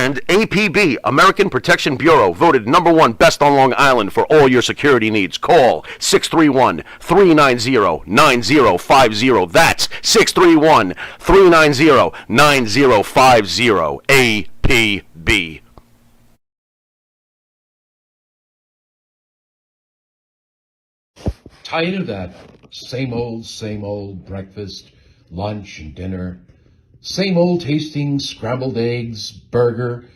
And APB, American Protection Bureau, voted #1 best on Long Island for all your security needs. Call 631-390-9050. That's 631-390-9050. APB. Tired of that same old breakfast, lunch, and dinner? Same old tasting scrambled eggs, burger,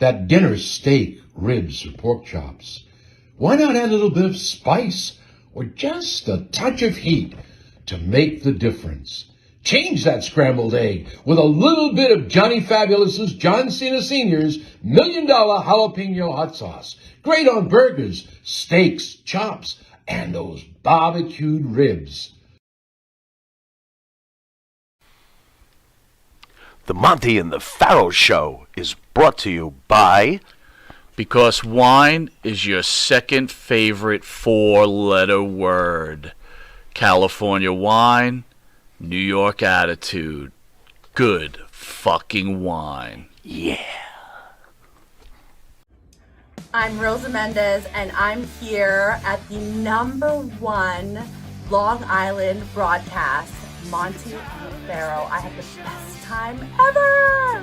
that dinner steak, ribs, or pork chops? Why not add a little bit of spice or just a touch of heat to make the difference? Change that scrambled egg with a little bit of Johnny Fabulous's John Cena Sr.'s $1 Million Jalapeno Hot Sauce. Great on burgers, steaks, chops, and those barbecued ribs. The Monty and the Pharaoh Show is brought to you by... Because wine is your second favorite four-letter word. California wine, New York attitude. Good fucking wine. Yeah. I'm Rosa Mendez, and I'm here at the #1 Long Island broadcast, Monty and Pharaoh. I had the best time ever!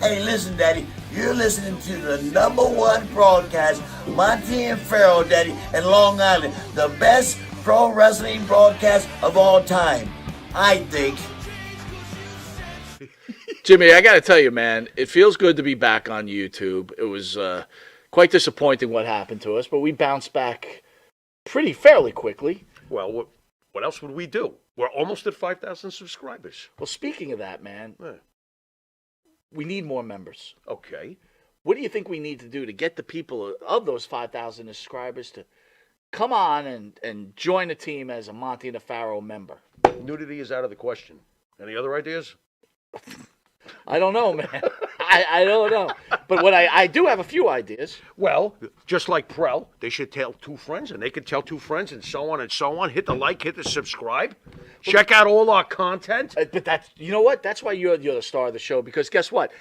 Hey, listen, Daddy, you're listening to the #1 broadcast, Monty and Pharaoh, Daddy, in Long Island. The best pro wrestling broadcast of all time, I think. Jimmy, I got to tell you, man, it feels good to be back on YouTube. It was quite disappointing what happened to us, but we bounced back fairly quickly. Well, what else would we do? We're almost at 5,000 subscribers. Well, speaking of that, man, we need more members. Okay. What do you think we need to do to get the people of those 5,000 subscribers to come on and join the team as a Monty and the Pharaoh member? Nudity is out of the question. Any other ideas? I don't know, man. I don't know. But what I do have a few ideas. Well, just like Prel, they should tell 2 friends, and they could tell 2 friends, and so on and so on. Hit the like, hit the subscribe. Check out all our content. But that's, you know what? That's why you're the star of the show, because guess what?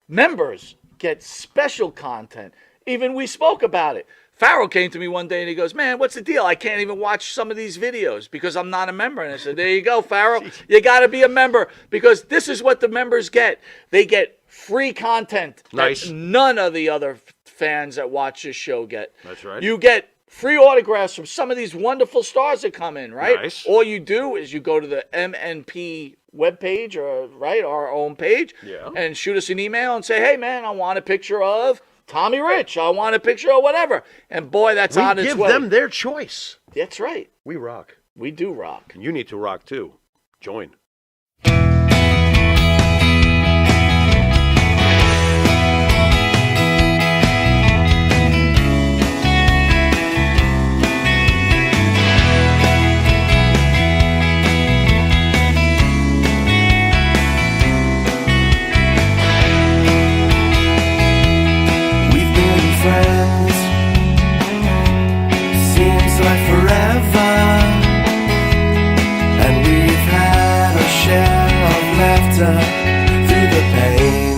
Members get special content. Even we spoke about it. Pharaoh came to me one day and he goes, man, what's the deal? I can't even watch some of these videos because I'm not a member. And I said, there you go, Pharaoh. You got to be a member because this is what the members get. They get free content that none of the other fans that watch this show get. That's right. You get free autographs from some of these wonderful stars that come in, right? Nice. All you do is you go to the MNP webpage, or our own page, and shoot us an email and say, hey, man, I want a picture of Tommy Rich. I want a picture of whatever. And boy, that's on its way. We give them their choice. That's right. We rock. We do rock. And you need to rock too. Join. through the pain.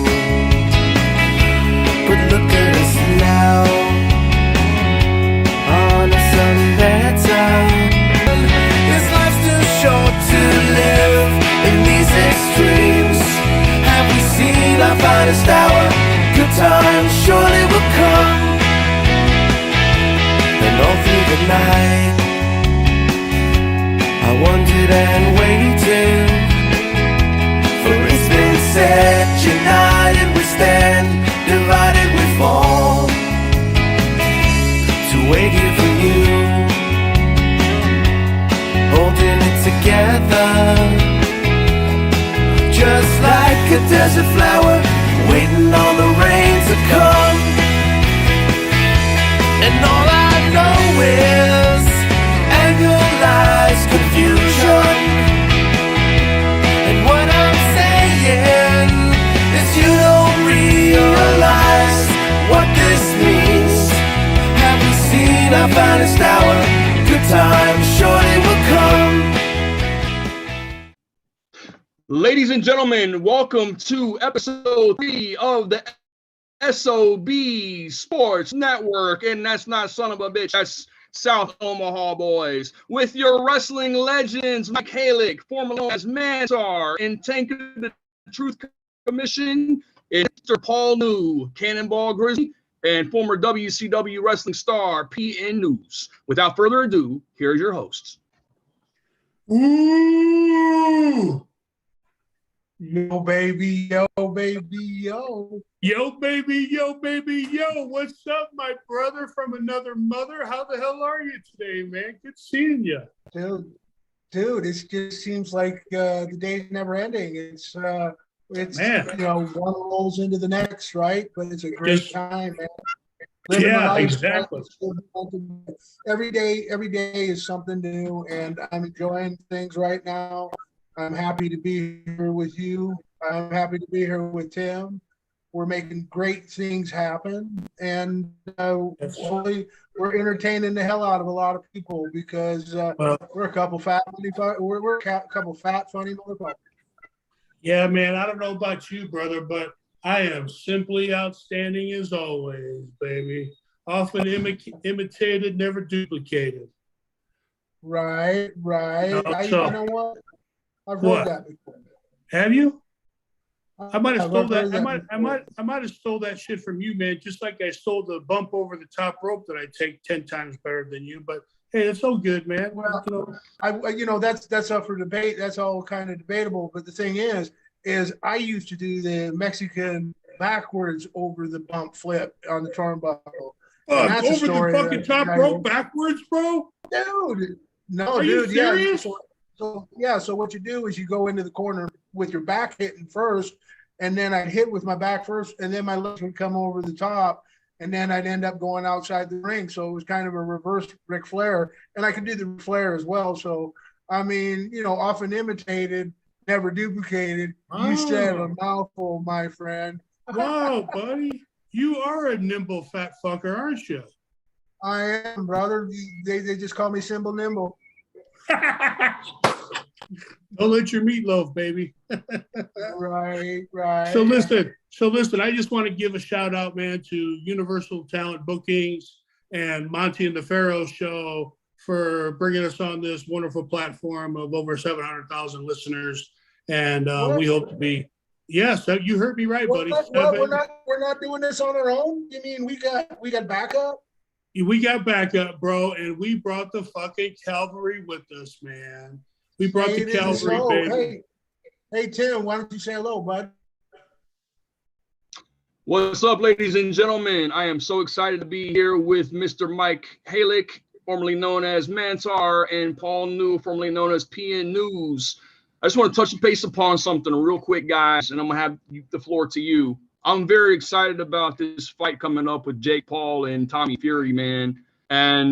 But look at us now, on a Sunday time. Is life too short to live in these extremes? Have we seen our finest hour? Good times surely will come. And all through the night I wondered and waited. Said, united we stand, divided we fall. To wait here for you, holding it together, just like a desert flower, waiting on the rain to come. And all I know is anger, lies, confusion. And what I'm saying is you don't realize what this means. Have we seen our finest hour? Good times surely will come. Ladies and gentlemen, welcome to episode 3 of the SOB Sports Network. And that's not son of a bitch, that's South Omaha boys. With your wrestling legends, Mike Halick, formerly known as Mantar, and Tank of the Truth Commission, and Mr. Paul New, Cannonball Grizzly, and former WCW wrestling star, PN News. Without further ado, here's your hosts. Ooh! Yo, baby, yo, baby, yo. Yo, baby, yo, baby, yo. What's up, my brother from another mother? How the hell are you today, man? Good seeing you. Dude, it just seems like the day's never ending. It's Man. you know, one rolls into the next, right? But it's a great time, man. Living Yeah, life, exactly. Every day is something new, and I'm enjoying things right now. I'm happy to be here with you. I'm happy to be here with Tim. We're making great things happen, and hopefully we're entertaining the hell out of a lot of people because we're a couple fat funny motherfuckers. Yeah, man, I don't know about you, brother, but I am simply outstanding as always, baby. Often imitated, never duplicated. Right. No, You so- know what? I've What? heard that before. Have you? I might have I've stole heard that. before. I might have stole that shit from you, man. Just like I stole the bump over the top rope that I take 10 times better than you. But hey, it's all good, man. Well, You know, that's up for debate. That's all kind of debatable. But the thing is I used to do the Mexican backwards over the bump flip on the turnbuckle. And that's a over the story fucking that- top rope backwards, bro. dude. No, Are you dude. Yeah. serious? So what you do is you go into the corner with your back hitting first, and then I'd hit with my back first, and then my legs would come over the top, and then I'd end up going outside the ring. So it was kind of a reverse Ric Flair, and I could do the Ric Flair as well. So I mean, you know, often imitated, never duplicated. You said a mouthful, my friend. Wow, buddy. You are a nimble fat fucker, aren't you? I am, brother. They just call me Symbol Nimble. Don't let your meatloaf, baby. Right. So listen, I just want to give a shout out, man, to Universal Talent Bookings and Monty and the Pharaoh Show for bringing us on this wonderful platform of over 700,000 listeners. And we hope to be, yes, you heard me right, buddy. We're not doing this on our own. You mean we got backup? We got backup, bro, and we brought the fucking cavalry with us, man. We brought the cavalry, baby. Hey, Tim, why don't you say hello, bud? What's up, ladies and gentlemen? I am so excited to be here with Mr. Mike Halick, formerly known as Mantar, and Paul New, formerly known as PN News. I just want to touch base upon something real quick, guys, and I'm going to have the floor to you. I'm very excited about this fight coming up with Jake Paul and Tommy Fury, man. And,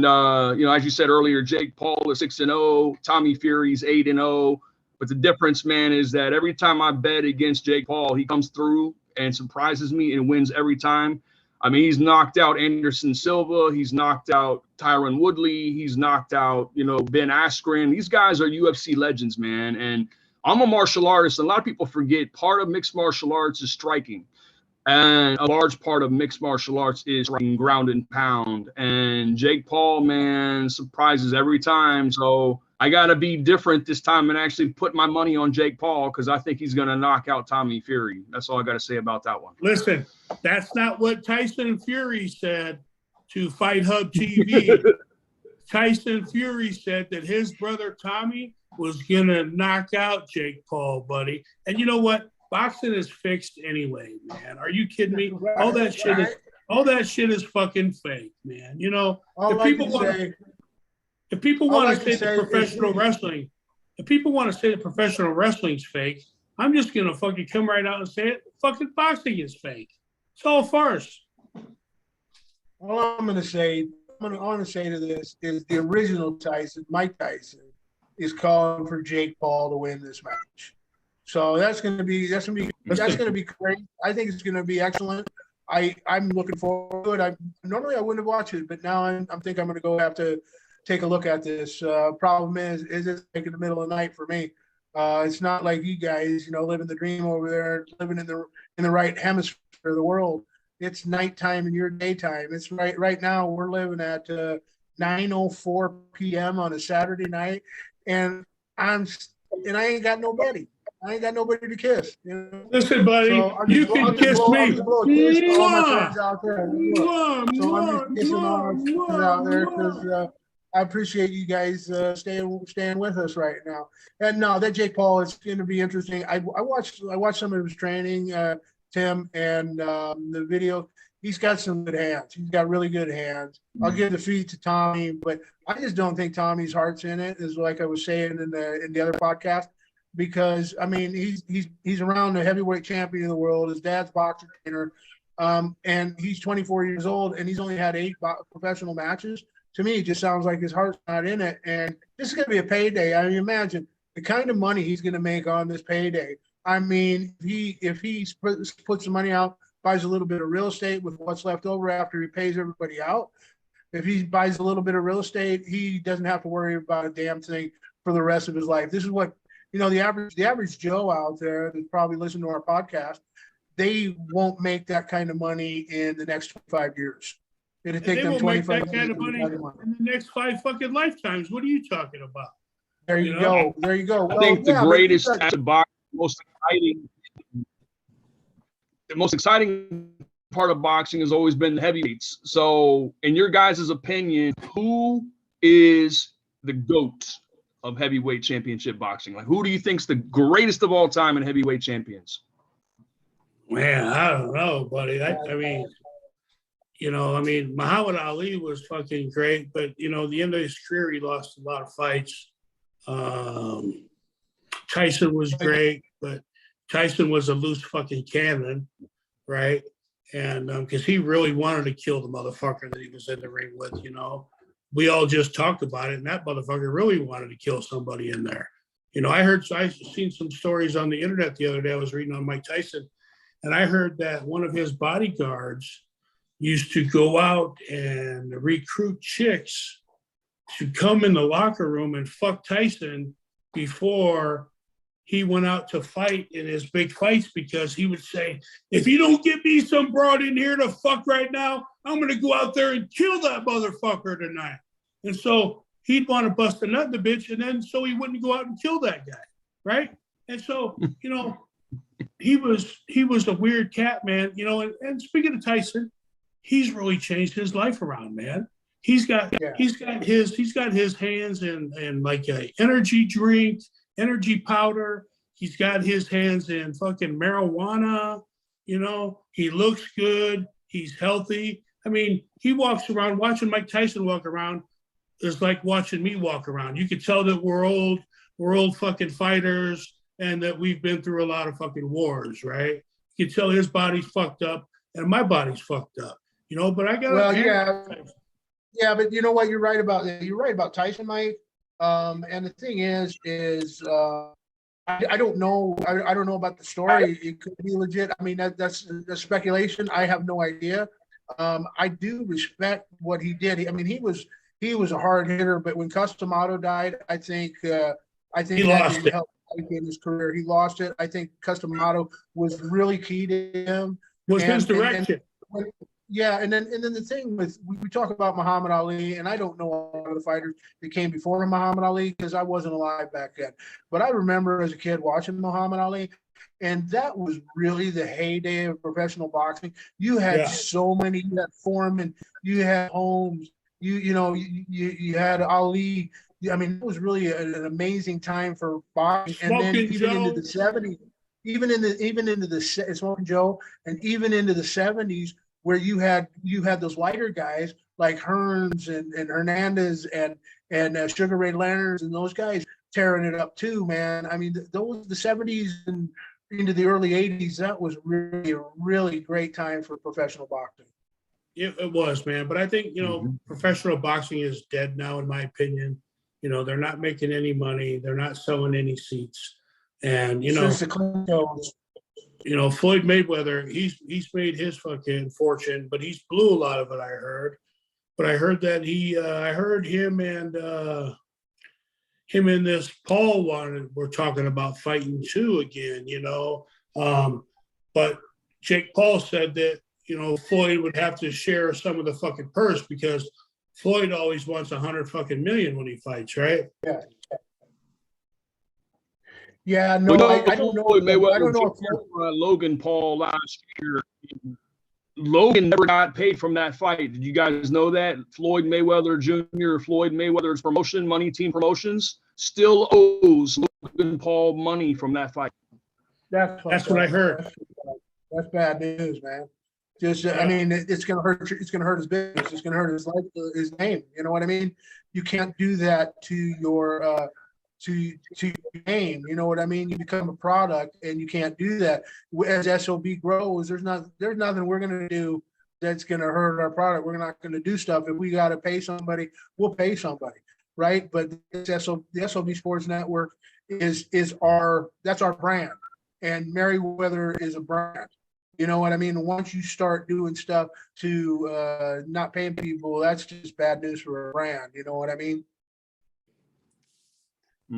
you know, as you said earlier, Jake Paul is 6-0, Tommy Fury's 8-0. But the difference, man, is that every time I bet against Jake Paul, he comes through and surprises me and wins every time. I mean, he's knocked out Anderson Silva. He's knocked out Tyron Woodley. He's knocked out, you know, Ben Askren. These guys are UFC legends, man. And I'm a martial artist. And a lot of people forget part of mixed martial arts is striking. And a large part of mixed martial arts is ground and pound. And Jake Paul, man, surprises every time. So I got to be different this time and actually put my money on Jake Paul because I think he's going to knock out Tommy Fury. That's all I got to say about that one. Listen, that's not what Tyson Fury said to Fight Hub TV. Tyson Fury said that his brother Tommy was going to knock out Jake Paul, buddy. And you know what? Boxing is fixed anyway, man. Are you kidding me? All that shit is fucking fake, man. You know, if people want to say that professional wrestling, if people want to say that professional wrestling's fake, I'm just gonna fucking come right out and say it. Fucking boxing is fake. It's all farce. All I'm going to say to this is the original Tyson, Mike Tyson, is calling for Jake Paul to win this match. So that's going to be great. I think it's going to be excellent. I'm looking forward to it. Normally I wouldn't have watched it, but now I'm think I'm going to go have to take a look at this. Problem is it's like in the middle of the night for me. It's not like you guys, living the dream over there, living in the right hemisphere of the world. It's nighttime and your daytime. It's right now we're living at 9:04 p.m. on a Saturday night, and I ain't got nobody. I ain't got nobody to kiss. Listen, buddy, So you can kiss me. I'll just blow a kiss to all my Mwah! friends out there. Mwah, So I'm just kissing all my friends out there because mwah. I appreciate you guys staying with us right now. And no, that Jake Paul is going to be interesting. I watched some of his training, Tim, and the video. He's got some good hands. He's got really good hands. I'll give the feed to Tommy, but I just don't think Tommy's heart's in it. Is like I was saying in the other podcast, because I mean he's around the heavyweight champion of the world. His dad's boxer trainer, and he's 24 years old, and he's only had 8 professional matches. To me, it just sounds like his heart's not in it. And this is going to be a payday. I mean, imagine the kind of money he's going to make on this payday. I mean, if he puts some money out, buys a little bit of real estate with what's left over after he pays everybody out. If he buys a little bit of real estate, he doesn't have to worry about a damn thing for the rest of his life. This is what, the average Joe out there that's probably listening to our podcast, they won't make that kind of money in the next 25 years. It'll take them 25 years. That kind of money in the next 5 fucking lifetimes. What are you talking about? There you go. There you go. I think the greatest boxing, the most exciting part of boxing has always been the heavyweights. So, in your guys' opinion, who is the GOAT of heavyweight championship boxing? Like, who do you think's the greatest of all time in heavyweight champions? Man, I don't know, buddy. I mean, Muhammad Ali was fucking great, but the end of his career, he lost a lot of fights. Tyson was great, but Tyson was a loose fucking cannon, right? And because he really wanted to kill the motherfucker that he was in the ring with, we all just talked about it, and that motherfucker really wanted to kill somebody in there. I seen some stories on the internet the other day. I was reading on Mike Tyson, and I heard that one of his bodyguards used to go out and recruit chicks to come in the locker room and fuck Tyson before he went out to fight in his big fights, because he would say, if you don't get me some broad in here to fuck right now, I'm going to go out there and kill that motherfucker tonight. And so he'd want to bust a nut in the bitch, and then so he wouldn't go out and kill that guy, right? And so, he was a weird cat, man. And speaking of Tyson, he's really changed his life around, man. He's got his hands in like a energy drink, energy powder. He's got his hands in fucking marijuana. He looks good. He's healthy. I mean, he walks around. Watching Mike Tyson walk around is like watching me walk around. You could tell that we're old fucking fighters, and that we've been through a lot of fucking wars, right? You can tell his body's fucked up and my body's fucked up, but I got yeah, but you know what? You're right about Tyson, Mike. And the thing is I don't know. I don't know about the story. It could be legit. I mean, that's speculation. I have no idea. I do respect what he did. He was a hard hitter, but when Customato died, I think he lost it. Help in his career. He lost it. I think Customato was really key to him. Was his direction. And then the thing with, we talk about Muhammad Ali, and I don't know a lot of the fighters that came before Muhammad Ali because I wasn't alive back then. But I remember as a kid watching Muhammad Ali, and that was really the heyday of professional boxing. You had so many. You had Foreman, you had Holmes, you had Ali. I mean, it was really an amazing time for boxing. And then even into the 70s, even into the Smoking Joe, and even into the 70s, where you had those lighter guys like Hearns and Hernandez and Sugar Ray Leonard and those guys tearing it up too, man. I mean, the 70s and into the early 80s, that was really a really great time for professional boxing. It was, man. But I think, professional boxing is dead now, in my opinion. They're not making any money. They're not selling any seats. And, Floyd Mayweather, he's made his fucking fortune, but he's blew a lot of it, I heard. But I heard that I heard him and him and this Paul were talking about fighting too again, but Jake Paul said that, Floyd would have to share some of the fucking purse because Floyd always wants 100 fucking million when he fights, right? Yeah. Yeah, no, I don't know. I don't know if Logan Paul last year. Logan never got paid from that fight. Did you guys know that? Floyd Mayweather Jr., Floyd Mayweather's promotion, Money Team Promotions, still owes Logan Paul money from that fight. That's what I heard. That's bad news, man. Just, I mean, it's gonna hurt. It's gonna hurt his business. It's gonna hurt his life, his name. You know what I mean? You can't do that to your to your name. You know what I mean? You become a product, and you can't do that. As SOB grows, there's nothing we're gonna do that's gonna hurt our product. We're not gonna do stuff. If we gotta pay somebody, we'll pay somebody, right? But the SOB Sports Network that's our brand, and Merriweather is a brand. You know what I mean? Once you start doing stuff to not paying people, that's just bad news for a brand. You know what I mean?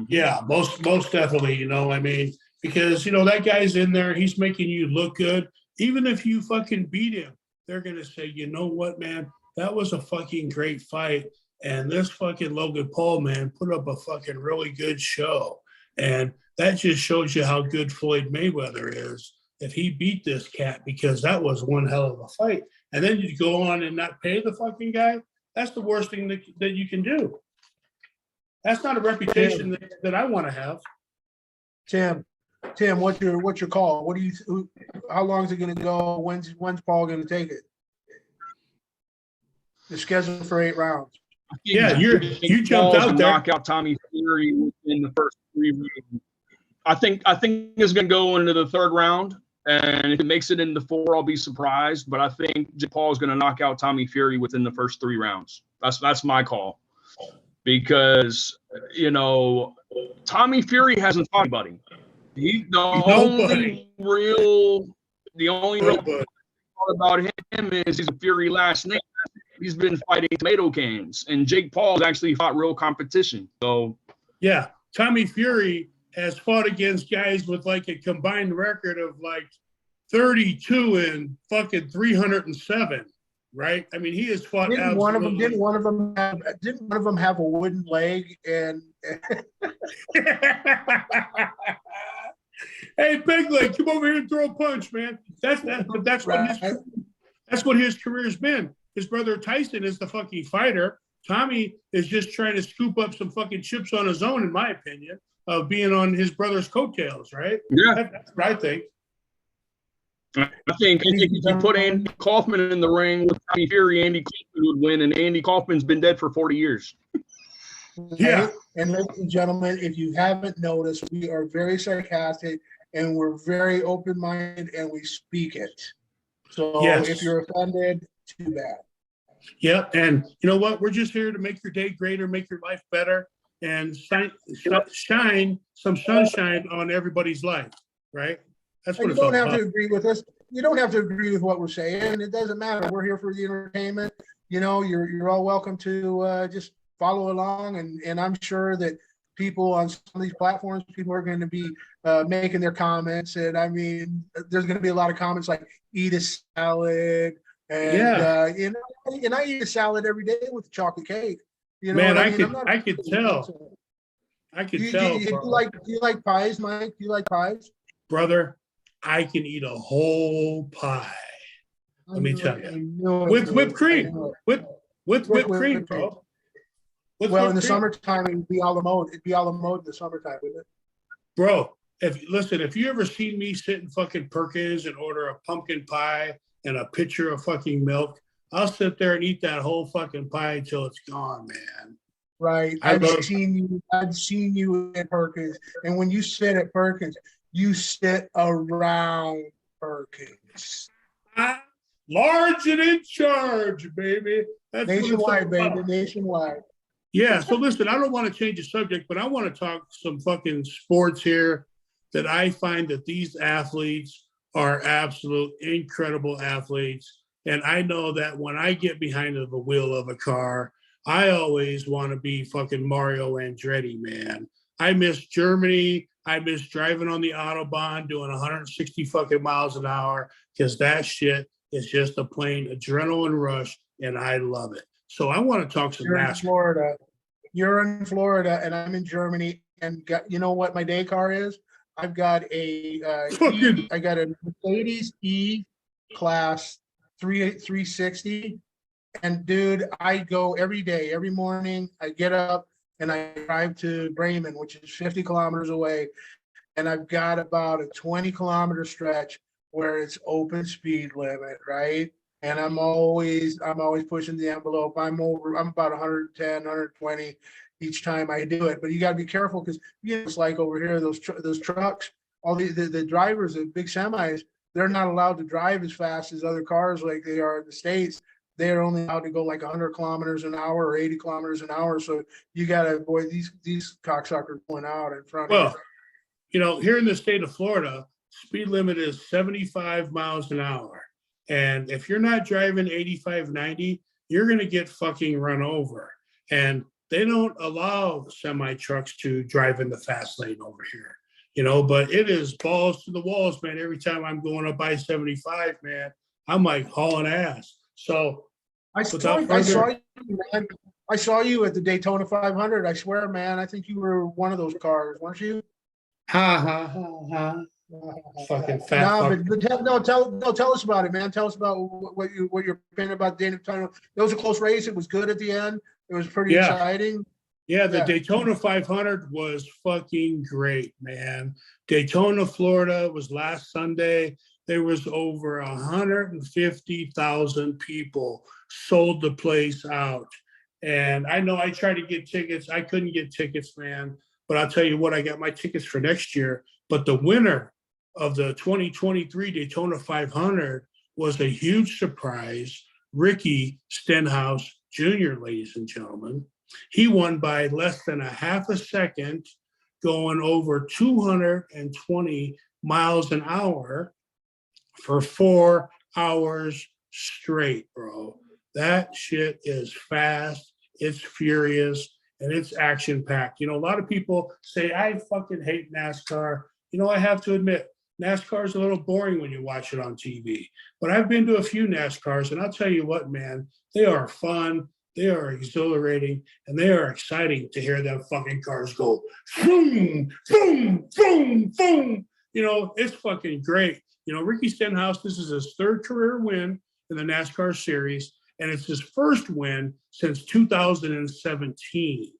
Yeah, most definitely. I mean, because that guy's in there, he's making you look good. Even if you fucking beat him, they're gonna say, you know what, man, that was a fucking great fight, and this fucking Logan Paul man put up a fucking really good show, and that just shows you how good Floyd Mayweather is. If he beat this cat, because that was one hell of a fight, and then you go on and not pay the fucking guy, that's the worst thing that you can do. That's not a reputation that I want to have. Tim, what's your call? How long is it going to go? When's Paul going to take it? The schedule for 8 rounds. Yeah, you jumped out there. Knock out Tommy Fury in the first 3 rounds. I think it's going to go into the 3rd round. And if it makes it into 4, I'll be surprised. But I think Jake Paul is going to knock out Tommy Fury within the first 3 rounds. That's my call. Because, Tommy Fury hasn't fought anybody. The only real part about him is he's a Fury last name. He's been fighting tomato cans. And Jake Paul's actually fought real competition. So, yeah, Tommy Fury has fought against guys with like a combined record of like 32 and fucking 307, right? I mean, he has fought. Didn't one of them have a wooden leg? And hey, big leg, come over here and throw a punch, man. That's what his career's been. His brother Tyson is the fucking fighter. Tommy is just trying to scoop up some fucking chips on his own, in my opinion, of being on his brother's coattails, right? Yeah. That's what I think. I think if you put Andy Kaufman in the ring with Tommy Fury, Andy Kaufman would win, and Andy Kaufman's been dead for 40 years. Yeah. And ladies and gentlemen, if you haven't noticed, we are very sarcastic and we're very open-minded and we speak it. So if you're offended, too bad. Yeah, and you know what? We're just here to make your day greater, make your life better, and shine some sunshine on everybody's life, right? That's what you don't have to agree with us. You don't have to agree with what we're saying. It doesn't matter. We're here for the entertainment. You're all welcome to just follow along, and I'm sure that people on some of these platforms, people are going to be making their comments, and I mean, there's going to be a lot of comments like "eat a salad," and and I eat a salad every day with chocolate cake. Man, I could tell. I could tell. Do you like pies, Mike? Do you like pies? Brother, I can eat a whole pie. Let me tell you. With whipped cream. With whipped cream, bro. In the summertime, it'd be all the mode. It'd be all the mode in the summertime, wouldn't it? Bro, if you ever seen me sit in fucking Perkins and order a pumpkin pie and a pitcher of fucking milk, I'll sit there and eat that whole fucking pie until it's gone, man. Right. I've seen you at Perkins, and when you sit at Perkins, you sit around Perkins. Large and in charge, baby. That's nationwide, baby. Nationwide. Yeah. So listen, I don't want to change the subject, but I want to talk some fucking sports here that I find that these athletes are absolute incredible athletes. And I know that when I get behind the wheel of a car, I always want to be fucking Mario Andretti, man. I miss Germany. I miss driving on the Autobahn doing 160 fucking miles an hour because that shit is just a plain adrenaline rush, and I love it. So I want to talk some You're in NASCAR. Florida. You're in Florida, and I'm in Germany. And you know what my day car is? I've got I got a Mercedes E class 360. And dude, I go every day, every morning. I get up and I drive to Bremen, which is 50 kilometers away. And I've got about a 20-kilometer stretch where it's open speed limit, right? And I'm always pushing the envelope. I'm about 110, 120 each time I do it. But you got to be careful because it's like over here, those trucks, all the drivers of big semis, they're not allowed to drive as fast as other cars like they are in the States. They're only allowed to go like 100 kilometers an hour or 80 kilometers an hour. So you got to avoid these cocksuckers going out in front of you. You know, here in the state of Florida, speed limit is 75 miles an hour. And if you're not driving 85, 90, you're going to get fucking run over. And they don't allow semi trucks to drive in the fast lane over here, you know, but it is balls to the walls, man. Every time I'm going up I-75, man, I'm like hauling ass. So I saw you, man. I saw you at the Daytona 500. I swear, man. I think you were one of those cars, weren't you? Ha ha ha ha. Fucking fat. Tell us about it, man. Tell us about what your opinion about Daytona. It was a close race. It was good at the end. It was pretty exciting. Yeah, the Daytona 500 was fucking great, man. Daytona, Florida was last Sunday. There was over 150,000 people sold the place out. And I know I tried to get tickets. I couldn't get tickets, man. But I'll tell you what, I got my tickets for next year. But the winner of the 2023 Daytona 500 was a huge surprise. Ricky Stenhouse Jr., ladies and gentlemen. He won by less than a half a second, going over 220 miles an hour for 4 hours straight, bro. That shit is fast, it's furious, and it's action-packed. You know, a lot of people say, I fucking hate NASCAR. You know, I have to admit, NASCAR is a little boring when you watch it on TV. But I've been to a few NASCARs, and I'll tell you what, man, they are fun, they are exhilarating, and they are exciting to hear them fucking cars go boom, boom, boom, boom. You know, it's fucking great. You know, Ricky Stenhouse, this is his third career win in the NASCAR series, and it's his first win since 2017.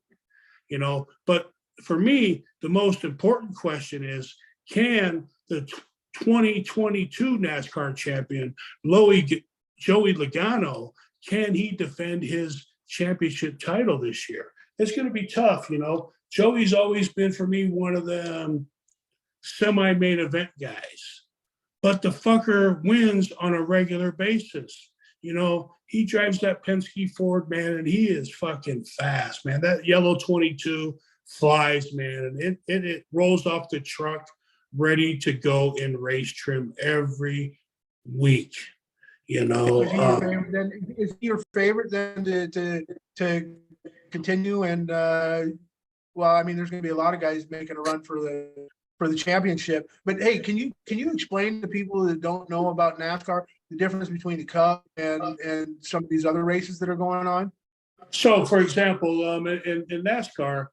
You know, but for me, the most important question is, can the 2022 NASCAR champion, Joey Logano, can he defend his championship title this year? It's going to be tough, you know. Joey's always been, for me, one of the semi-main event guys. But the fucker wins on a regular basis. You know, he drives that Penske Ford, man, and he is fucking fast, man. That yellow 22 flies, man, and it rolls off the truck ready to go in race trim every week. You know, is he your favorite then to continue? And well, I mean, there's going to be a lot of guys making a run for the championship. But hey, can you explain to people that don't know about NASCAR the difference between the Cup and some of these other races that are going on? So, for example, in NASCAR,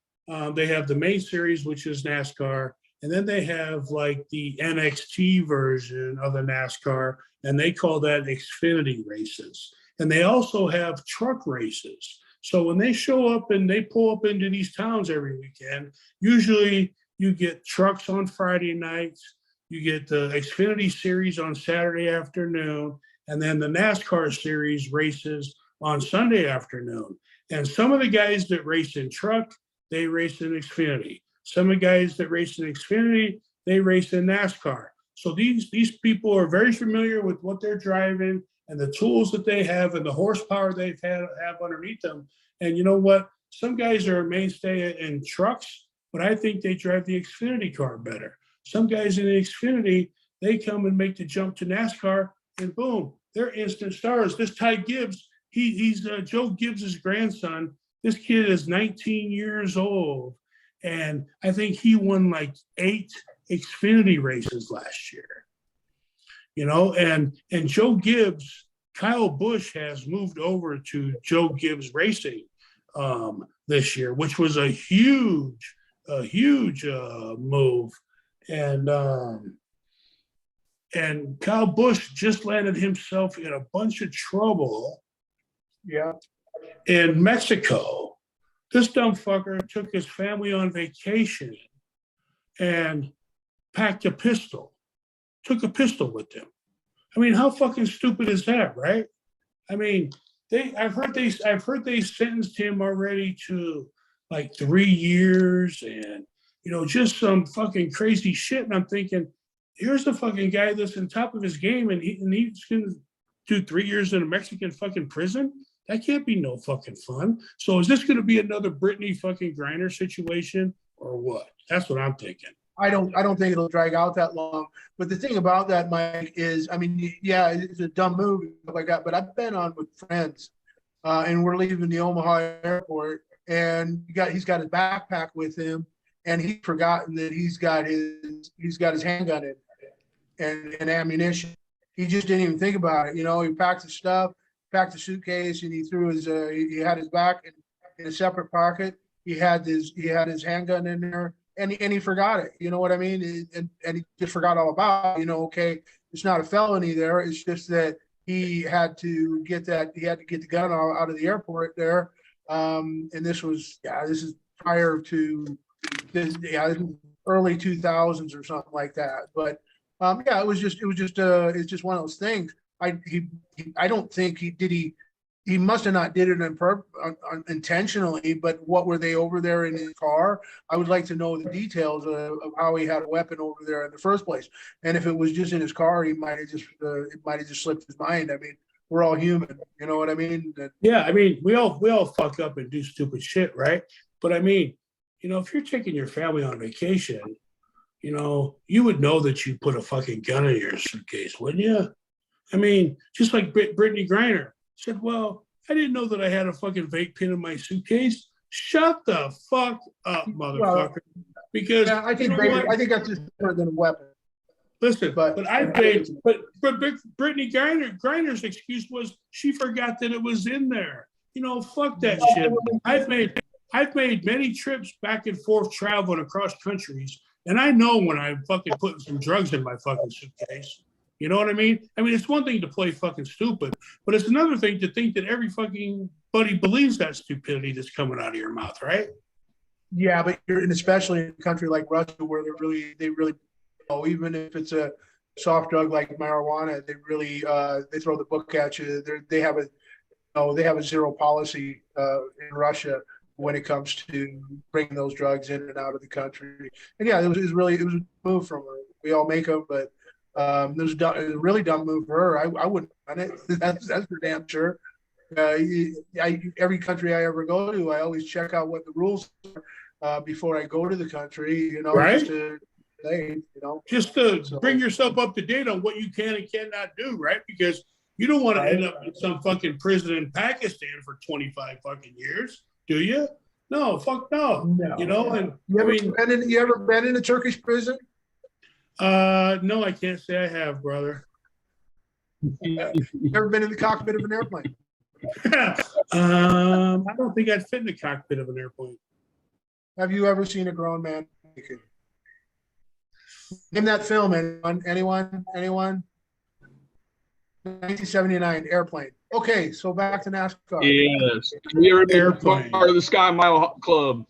they have the main series, which is NASCAR, and then they have like the NXT version of the NASCAR, and they call that Xfinity races. And they also have truck races. So when they show up and they pull up into these towns every weekend, usually you get trucks on Friday nights, you get the Xfinity series on Saturday afternoon, and then the NASCAR series races on Sunday afternoon. And some of the guys that race in truck, they race in Xfinity. Some of the guys that race in Xfinity, they race in NASCAR. So these people are very familiar with what they're driving and the tools that they have and the horsepower they have underneath them. And you know what? Some guys are a mainstay in trucks, but I think they drive the Xfinity car better. Some guys in the Xfinity, they come and make the jump to NASCAR, and boom, they're instant stars. This Ty Gibbs, he's Joe Gibbs' grandson. This kid is 19 years old, and I think he won like 8 Xfinity races last year. You know, and Joe Gibbs, Kyle Busch has moved over to Joe Gibbs Racing this year, which was a huge move. And Kyle Busch just landed himself in a bunch of trouble. Yeah. In Mexico. This dumb fucker took his family on vacation and packed a pistol. Took a pistol with him. I mean, how fucking stupid is that, right? I mean, I've heard they sentenced him already to like 3 years and, you know, just some fucking crazy shit. And I'm thinking, here's the fucking guy that's on top of his game, and he's gonna do 3 years in a Mexican fucking prison. That can't be no fucking fun. So is this gonna be another Brittany fucking Griner situation or what? That's what I'm thinking. I don't think it'll drag out that long. But the thing about that, Mike, is, I mean, yeah, it's a dumb move and stuff like that. But I've been on with friends, and we're leaving the Omaha airport, and he's got his backpack with him, and he's forgotten that he's got his handgun in and ammunition. He just didn't even think about it. You know, he packed his stuff, packed the suitcase, and he threw his he had his back in a separate pocket. He had his handgun in there. And he forgot it, you know what I mean? And he just forgot all about it. You know, okay, it's not a felony there. It's just that he had to get the gun out of the airport there. And this is prior to this, early 2000s or something like that. But it's just one of those things. I don't think he must have not did it intentionally, but what were they over there in his car? I would like to know the details of how he had a weapon over there in the first place. And if it was just in his car, it might have just slipped his mind. I mean, we're all human, you know what I mean? Yeah, I mean, we all fuck up and do stupid shit, right? But I mean, you know, if you're taking your family on vacation, you know, you would know that you put a fucking gun in your suitcase, wouldn't you? I mean, just like Brittany Griner said, well, I didn't know that I had a fucking vape pen in my suitcase. Shut the fuck up, motherfucker. Because I think that's just different than a weapon. Listen, but Brittany Griner's excuse was she forgot that it was in there. You know, fuck that shit. I've made many trips back and forth traveling across countries, and I know when I'm fucking putting some drugs in my fucking suitcase. You know what I mean? I mean, it's one thing to play fucking stupid, but it's another thing to think that every fucking buddy believes that stupidity that's coming out of your mouth, right? Yeah, but especially in a country like Russia, where they really, even if it's a soft drug like marijuana, they really they throw the book at you. They have a zero policy in Russia when it comes to bringing those drugs in and out of the country. And yeah, it was a move from her. We all make them, but. It was a really dumb move for her. I wouldn't have done it. That's for damn sure. Every country I ever go to, I always check out what the rules are before I go to the country. You know, right? Just to bring yourself up to date on what you can and cannot do, right? Because you don't want to end up in some fucking prison in Pakistan for 25 fucking years, do you? No, fuck no. You know, and you ever been in a Turkish prison? No, I can't say I have, brother. Never been in the cockpit of an airplane? I don't think I'd fit in the cockpit of an airplane. Have you ever seen a grown man naked? Name that film, anyone? 1979, Airplane. Okay, so back to NASCAR. Yes. You ever been part of the Sky Mile Club?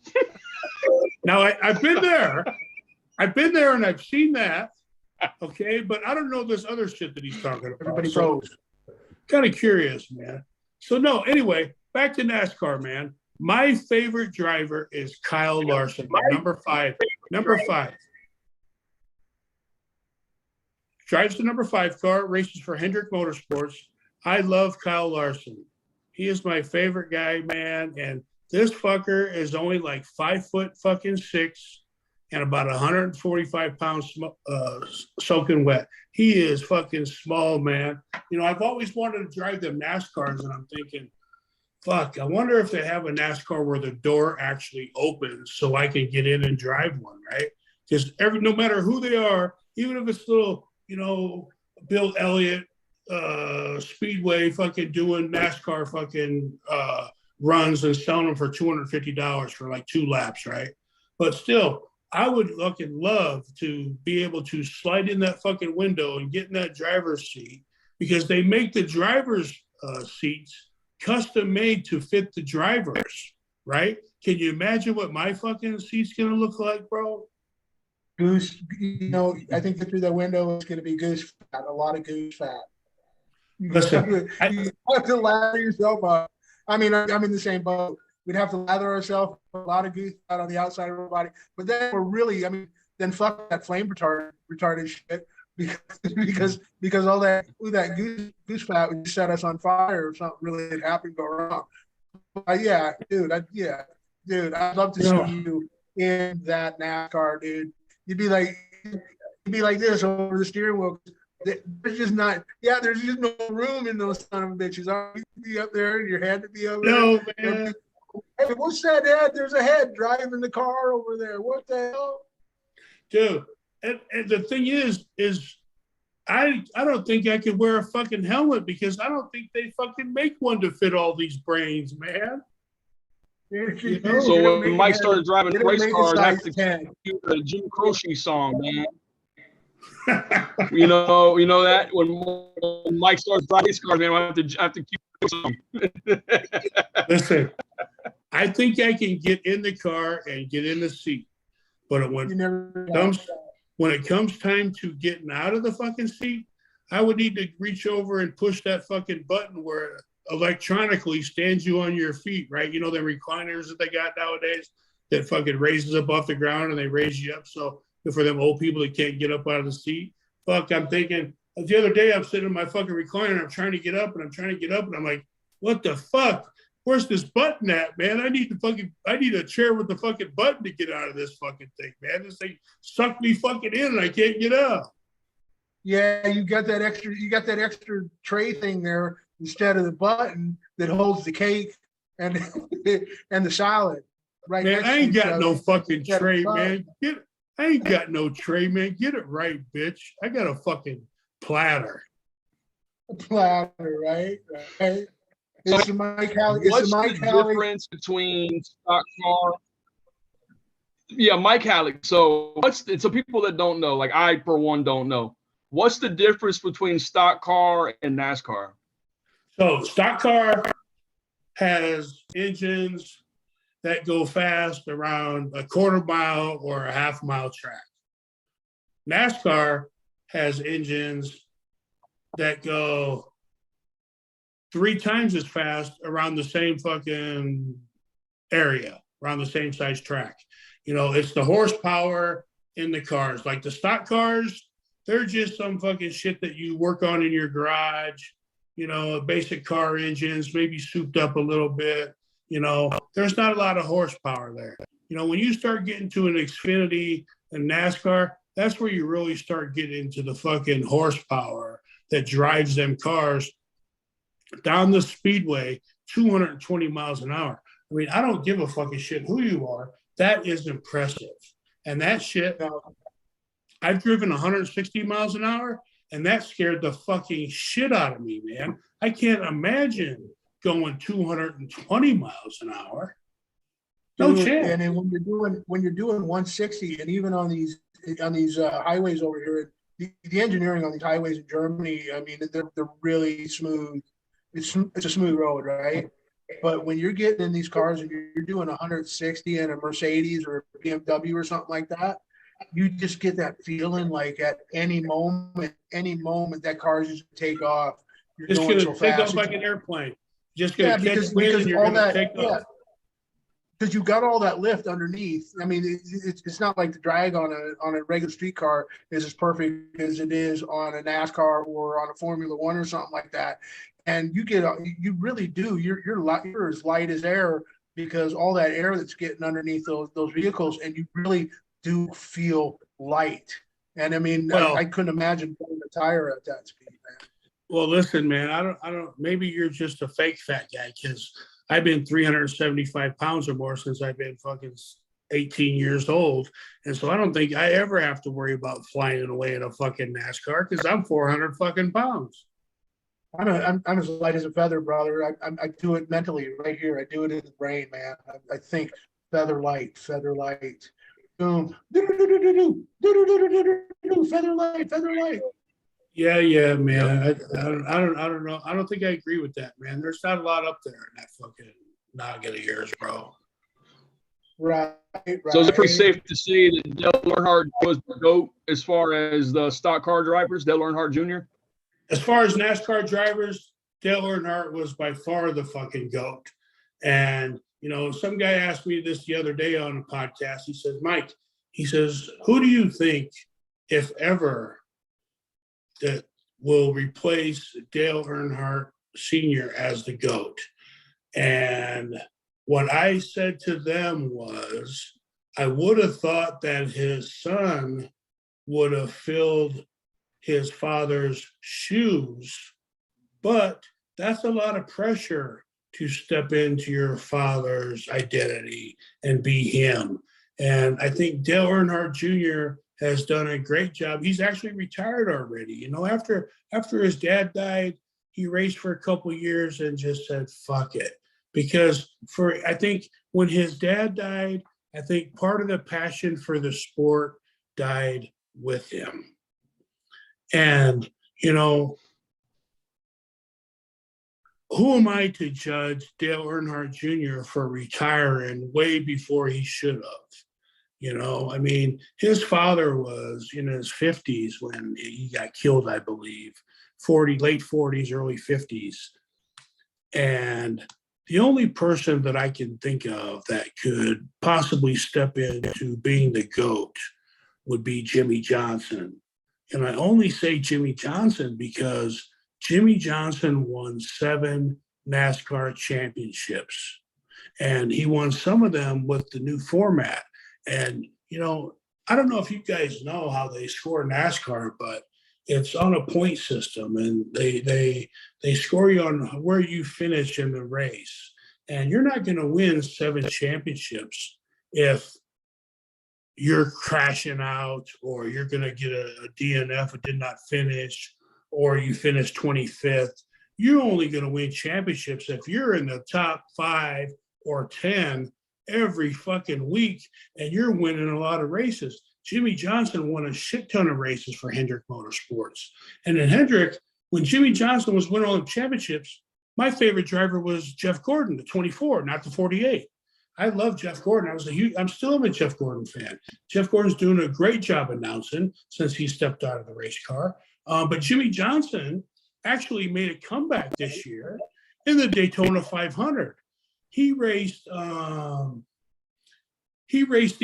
Now, I've been there. I've been there and I've seen that, okay? But I don't know this other shit that he's talking about. Everybody froze. Kind of curious, man. So, no, anyway, back to NASCAR, man. My favorite driver is Kyle Larson, number 5. Number 5. Drives the number 5 car, races for Hendrick Motorsports. I love Kyle Larson. He is my favorite guy, man. And this fucker is only like 5'6" and about 145 pounds soaking wet. He is fucking small, man. You know, I've always wanted to drive them NASCARs, and I'm thinking, fuck, I wonder if they have a NASCAR where the door actually opens so I can get in and drive one, right? Because no matter who they are, even if it's little, Bill Elliott, Speedway fucking doing NASCAR fucking runs and selling them for $250 for like 2 laps, right? But still, I would fucking love to be able to slide in that fucking window and get in that driver's seat, because they make the driver's seats custom made to fit the drivers, right? Can you imagine what my fucking seat's gonna look like, bro? Goose, I think that through that window it's going to be goose fat, a lot of goose fat. Listen, You have to lather yourself up. I mean, I'm in the same boat. We'd have to lather ourselves a lot of goose fat on the outside of our body. But then we're really, then fuck that flame retarded shit, because all that goose fat would set us on fire if something really had happened go wrong. But yeah, dude, I'd love to see you in that NASCAR, dude. You'd be like this over the steering wheel. There's just not, there's just no room in those son of a bitches. You'd be up there and your head would be over no, there. Man. Hey, what's that, Dad? There's a head driving the car over there. What the hell? Dude, and the thing is I don't think I could wear a fucking helmet, because I don't think they fucking make one to fit all these brains, man. So when Mike started driving race cars, I have to cue the Jim Croce song, man. you know that when Mike starts driving race cars, man, I have to cue the song. Listen, I think I can get in the car and get in the seat, but when it comes time to getting out of the fucking seat, I would need to reach over and push that fucking button where it electronically stands you on your feet, right? The recliners that they got nowadays that fucking raises up off the ground and they raise you up. So for them old people that can't get up out of the seat, I'm thinking, the other day I'm sitting in my fucking recliner and I'm trying to get up and I'm like, what the fuck? Where's this button at, man? I need a chair with the fucking button to get out of this fucking thing, man. This thing sucked me fucking in and I can't get out. Yeah, you got that extra tray thing there instead of the button that holds the cake and the salad. Right. Man, I ain't got no fucking tray, man. I ain't got no tray, man. Get it right, bitch. I got a fucking platter. A platter, right? Right. What's the difference between stock car? Yeah, Mike Halleck. So so people that don't know, like I for one don't know, what's the difference between stock car and NASCAR? So stock car has engines that go fast around a quarter mile or a half mile track. NASCAR has engines that go 3 times as fast around the same fucking area, around the same size track. It's the horsepower in the cars. Like the stock cars, they're just some fucking shit that you work on in your garage, basic car engines, maybe souped up a little bit. There's not a lot of horsepower there. When you start getting to an Xfinity and NASCAR, that's where you really start getting into the fucking horsepower that drives them cars down the speedway 220 miles an hour. I mean, I don't give a fucking shit who you are. That is impressive. And that shit, I've driven 160 miles an hour, and that scared the fucking shit out of me, man. I can't imagine going 220 miles an hour. No chance. And then when you're doing 160, and even on these highways over here, the engineering on these highways in Germany, I mean, they're really smooth. It's a smooth road, right? But when you're getting in these cars and you're doing 160 in a Mercedes or a BMW or something like that, you just get that feeling like at any moment that car is just take off. You're just going to take off like an airplane. Just going to catch wind and you're going to take off. Because you got all that lift underneath. I mean, it's not like the drag on a regular street car is as perfect as it is on a NASCAR or on a Formula One or something like that. And you really do. You're as light as air because all that air that's getting underneath those vehicles, and you really do feel light. And I mean, I couldn't imagine pulling a tire at that speed, man. Well, listen, man, I don't. Maybe you're just a fake fat guy because I've been 375 pounds or more since I've been fucking 18 years old. And so I don't think I ever have to worry about flying away in a fucking NASCAR because I'm 400 fucking pounds. I'm as light as a feather, brother. I do it mentally right here. I do it in the brain, man. I think feather light, boom, feather light. Yeah, man. I don't know. I don't think I agree with that, man. There's not a lot up there in that fucking noggin of yours, bro. Right. So is it pretty safe to say that Dale Earnhardt was the GOAT as far as the stock car drivers, Dale Earnhardt Jr.? As far as NASCAR drivers, Dale Earnhardt was by far the fucking GOAT. And, you know, some guy asked me this the other day on a podcast. He says, Mike, he says, who do you think, if ever, that will replace Dale Earnhardt Sr. as the GOAT? And what I said to them was, I would have thought that his son would have filled his father's shoes, but that's a lot of pressure to step into your father's identity and be him. And I think Dale Earnhardt Jr. has done a great job. He's actually retired already. You know, after his dad died, he raced for a couple of years and just said, fuck it. Because I think when his dad died, I think part of the passion for the sport died with him. And, you know, who am I to judge Dale Earnhardt Jr. for retiring way before he should have? You know, I mean, his father was in his 50s when he got killed, I believe, late 40s, early 50s. And the only person that I can think of that could possibly step into being the GOAT would be Jimmy Johnson. And I only say Jimmy Johnson because Jimmy Johnson won 7 NASCAR championships. And he won some of them with the new format. And, you know, I don't know if you guys know how they score NASCAR, but it's on a point system, and they score you on where you finish in the race. And you're not going to win 7 championships if you're crashing out, or you're going to get a DNF and did not finish, or you finish 25th. You're only going to win championships if you're in the top 5 or 10 every fucking week, and you're winning a lot of races. Jimmy Johnson won a shit ton of races for Hendrick Motorsports. And in Hendrick, when Jimmy Johnson was winning all the championships, my favorite driver was Jeff Gordon, the 24, not the 48. I love Jeff Gordon. I'm still a Jeff Gordon fan. Jeff Gordon's doing a great job announcing since he stepped out of the race car. But Jimmy Johnson actually made a comeback this year in the Daytona 500. He raced the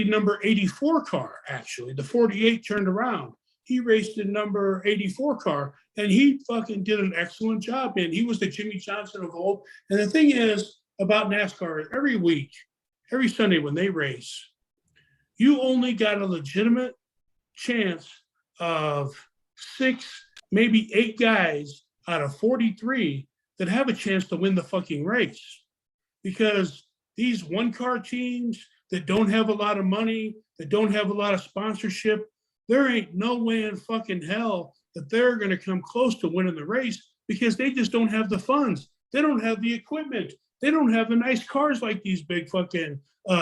number 84 car, actually. The 48 turned around. He raced the number 84 car, and he fucking did an excellent job. And he was the Jimmy Johnson of old. And the thing is about NASCAR, every week, every Sunday when they race, you only got a legitimate chance of 6, maybe 8 guys out of 43 that have a chance to win the fucking race. Because these one-car teams that don't have a lot of money, that don't have a lot of sponsorship, there ain't no way in fucking hell that they're going to come close to winning the race, because they just don't have the funds. They don't have the equipment. They don't have the nice cars like these big fucking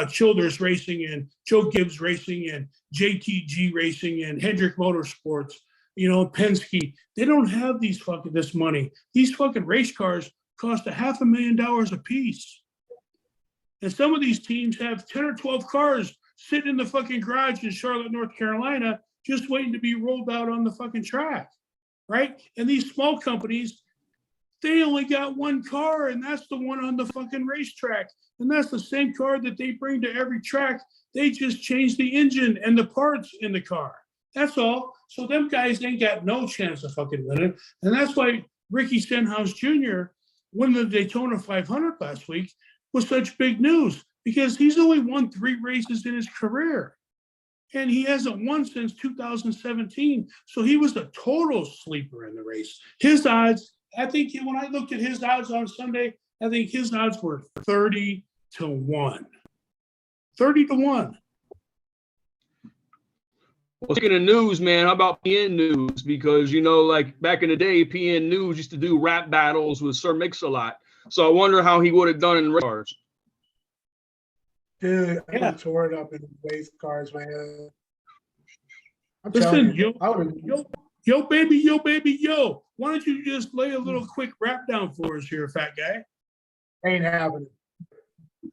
Childers Racing and Joe Gibbs Racing and JTG Racing and Hendrick Motorsports, you know, Penske. They don't have this money. These fucking race cars cost $500,000 a piece. And some of these teams have 10 or 12 cars sitting in the fucking garage in Charlotte, North Carolina, just waiting to be rolled out on the fucking track, right? And these small companies, they only got one car, and that's the one on the fucking racetrack. And that's the same car that they bring to every track. They just change the engine and the parts in the car. That's all. So them guys ain't got no chance of fucking winning. And that's why Ricky Stenhouse Jr. winning the Daytona 500 last week was such big news, because he's only won 3 races in his career. And he hasn't won since 2017. So he was a total sleeper in the race. His odds, I think when I looked at his odds on Sunday, I think his odds were 30-1. 30-1. Well, speaking of news, man, how about PN News? Because, you know, like back in the day, PN News used to do rap battles with Sir Mix-a-Lot. So I wonder how he would have done in race cars. Dude, I Yeah. would tore it up in race cars, man. I'm Listen, telling you, yo, baby, yo. Why don't you just lay a little quick rap down for us here, fat guy? ain't happening.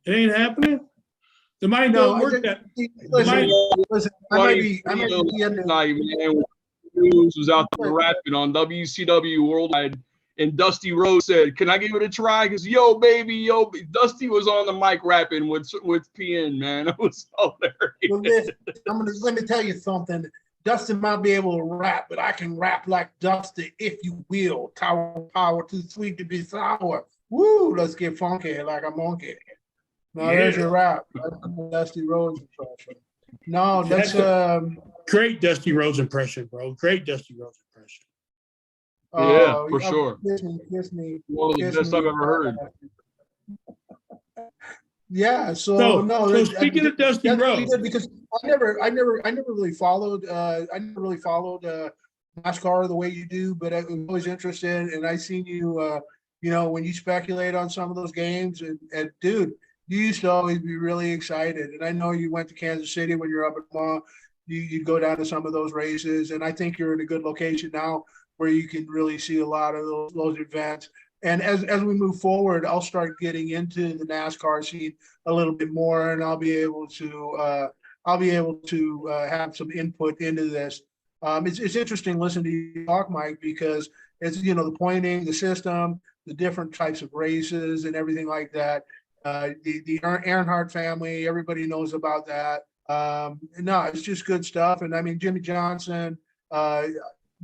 It ain't happening? The mind No, don't work that. Listen, I might be Man, News was out there rapping on WCW Worldwide, and Dusty Rhodes said, "Can I give it a try?" Because Dusty was on the mic rapping with PN, man. It was hilarious. Well, let me tell you something. Dustin might be able to rap, but I can rap like Dusty, if you will. Tower power, too sweet to be sour. Woo, let's get funky like a monkey. Now there's your rap. Dusty Rhodes impression. No, that's great Dusty Rhodes impression, bro. Great Dusty Rhodes impression. Yeah, for sure. Kiss me. One of the best I've ever heard. Yeah. So speaking of Dusty Rhodes, because I never really followed. I never really followed NASCAR the way you do, but I was always interested, and I seen you. You know, when you speculate on some of those games, and dude, you used to always be really excited. And I know you went to Kansas City when you're up at Mall. You'd go down to some of those races, and I think you're in a good location now where you can really see a lot of those events. And as we move forward, I'll start getting into the NASCAR scene a little bit more, and I'll be able to have some input into this. It's interesting listening to you talk, Mike, because it's, you know, the pointing, the system, the different types of races, and everything like that. The Earnhardt family, everybody knows about that. No, it's just good stuff. And I mean, Jimmy Johnson,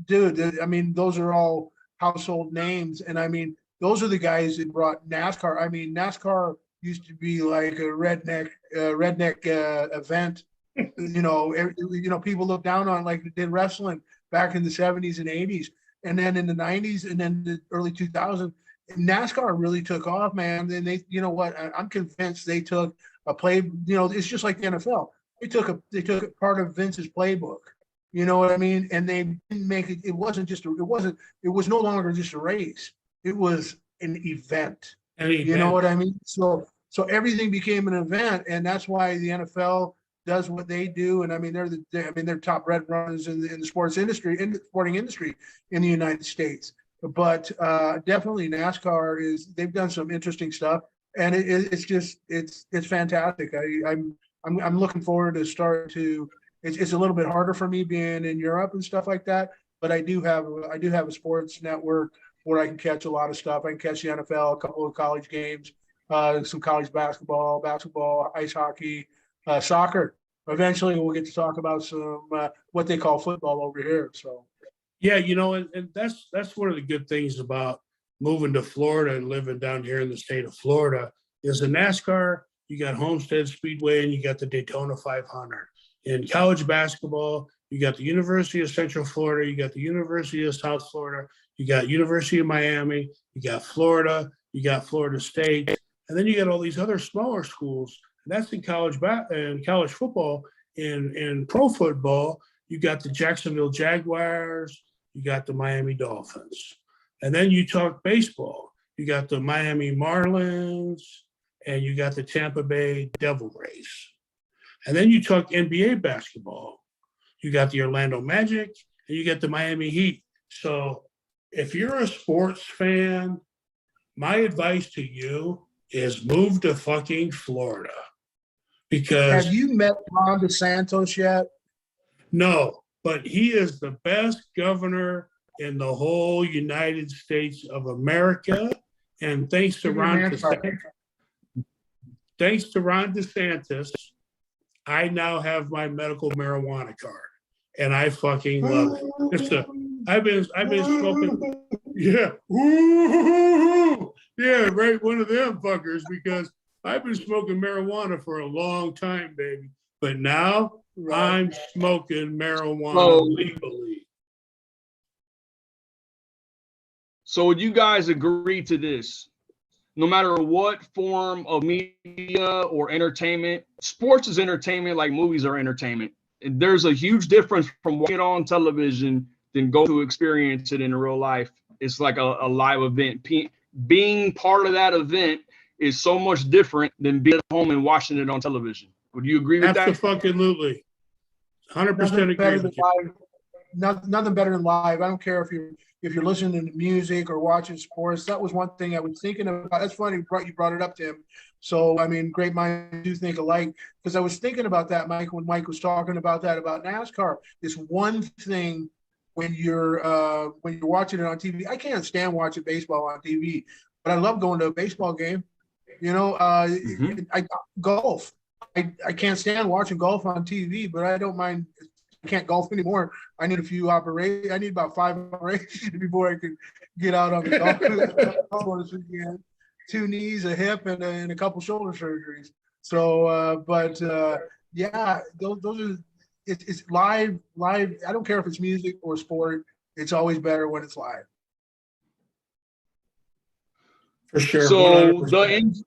dude, I mean, those are all household names. And I mean, those are the guys that brought NASCAR. I mean, NASCAR used to be like a redneck event. You know, people look down on, like they did wrestling back in the 70s and 80s. And then in the 90s and then the early 2000s, NASCAR really took off, man. And they, you know what, I'm convinced they took a play, you know, it's just like the NFL. They took a part of Vince's playbook. You know what I mean? And they didn't make it, it was no longer just a race. It was an event. You know what I mean? So everything became an event, and that's why the NFL does what they do. And I mean, they're top red runners in the sporting industry in the United States. But definitely NASCAR they've done some interesting stuff, and it's fantastic. I'm looking forward to start to. It's a little bit harder for me being in Europe and stuff like that, but I do have a sports network where I can catch a lot of stuff. I can catch the NFL, a couple of college games, some college basketball, ice hockey, soccer. Eventually, we'll get to talk about some what they call football over here. So, yeah, you know, and that's one of the good things about moving to Florida and living down here in the state of Florida is the NASCAR. You got Homestead Speedway and you got the Daytona 500. In college basketball, you got the University of Central Florida, you got the University of South Florida, you got University of Miami, you got Florida, you got Florida State, and then you got all these other smaller schools. And that's in college football. In pro football, you got the Jacksonville Jaguars, you got the Miami Dolphins. And then you talk baseball, you got the Miami Marlins, and you got the Tampa Bay Devil Rays. And then you talk NBA basketball, you got the Orlando Magic, and you got the Miami Heat. So if you're a sports fan, my advice to you is move to fucking Florida. Because have you met Ron DeSantis yet? No, but he is the best governor in the whole United States of America. And thanks to Ron DeSantis, I now have my medical marijuana card, and I fucking love it. I've been smoking. Yeah, yeah, right. One of them fuckers, because I've been smoking marijuana for a long time, baby. But now I'm smoking marijuana legally. So would you guys agree to this? no matter what form of media or entertainment, sports is entertainment like movies are entertainment. And there's a huge difference from watching it on television than go to experience it in real life. It's like a live event. Being part of that event is so much different than being at home and watching it on television. Would you agree with that? Absolutely. 100% Nothing agree better with than you. live. Nothing better than live. I don't care if you're listening to music or watching sports. That was one thing I was thinking about. That's funny you brought it up, Tim. So I mean, great minds do think alike, because I was thinking about that, Mike, when Mike was talking about that about NASCAR. This one thing when you're watching it on TV. I can't stand watching baseball on TV, but I love going to a baseball game. You know, golf. I can't stand watching golf on TV, but I don't mind. I can't golf anymore. I need I need about 5 operations before I can get out on the golf course again. 2 knees, a hip, and a couple shoulder surgeries. So, yeah, those are. It's live. I don't care if it's music or sport. It's always better when it's live. For sure. So 100%.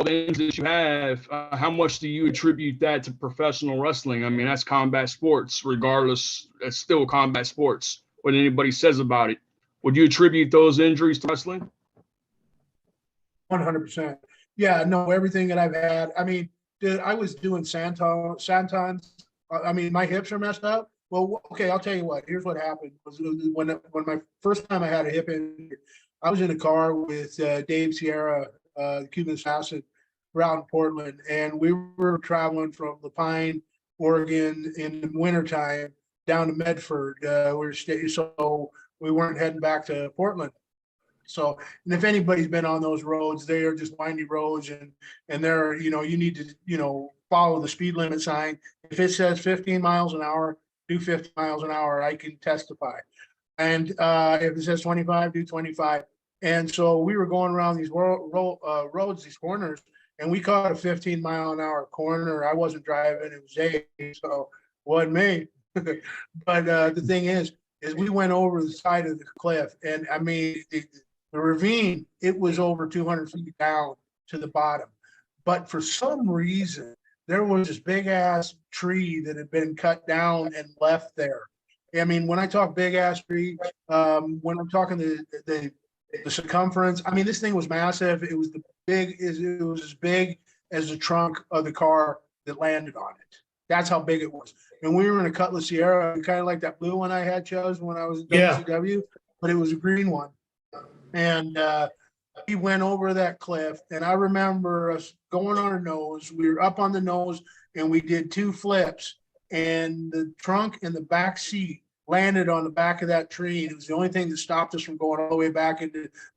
the injuries you have, how much do you attribute that to professional wrestling? I mean, that's combat sports, regardless. It's still combat sports. What anybody says about it, would you attribute those injuries to wrestling? 100%. Yeah, no, everything that I've had. I mean, dude, I was doing santons. I mean, my hips are messed up. Well, okay, I'll tell you what. Here's what happened. When my first time I had a hip injury, I was in a car with Dave Sierra, the Cuban assassin, around in Portland, and we were traveling from Lapine, Oregon, in the wintertime down to Medford. So we weren't heading back to Portland. So, and if anybody's been on those roads, they are just windy roads, and they're, you need to, follow the speed limit sign. If it says 15 miles an hour, do 50 miles an hour. I can testify. And if it says 25, do 25. And so we were going around these roads, these corners, and we caught a 15-mile-an-hour corner. I wasn't driving; it was Dave, so it wasn't me. But the thing is we went over the side of the cliff, and I mean, the ravine, it was over 200 feet down to the bottom. But for some reason, there was this big ass tree that had been cut down and left there. I mean, when I talk big ass tree, when I'm talking the circumference, I mean, this thing was massive. It was it was as big as the trunk of the car that landed on it. That's how big it was. And we were in a Cutlass Sierra, kind of like that blue one I had, Chuz, when I was in WCW, but it was a green one. And he went over that cliff, and I remember us going on our nose. We were up on the nose, and we did 2 flips, and the trunk and the back seat landed on the back of that tree. And it was the only thing that stopped us from going all the way back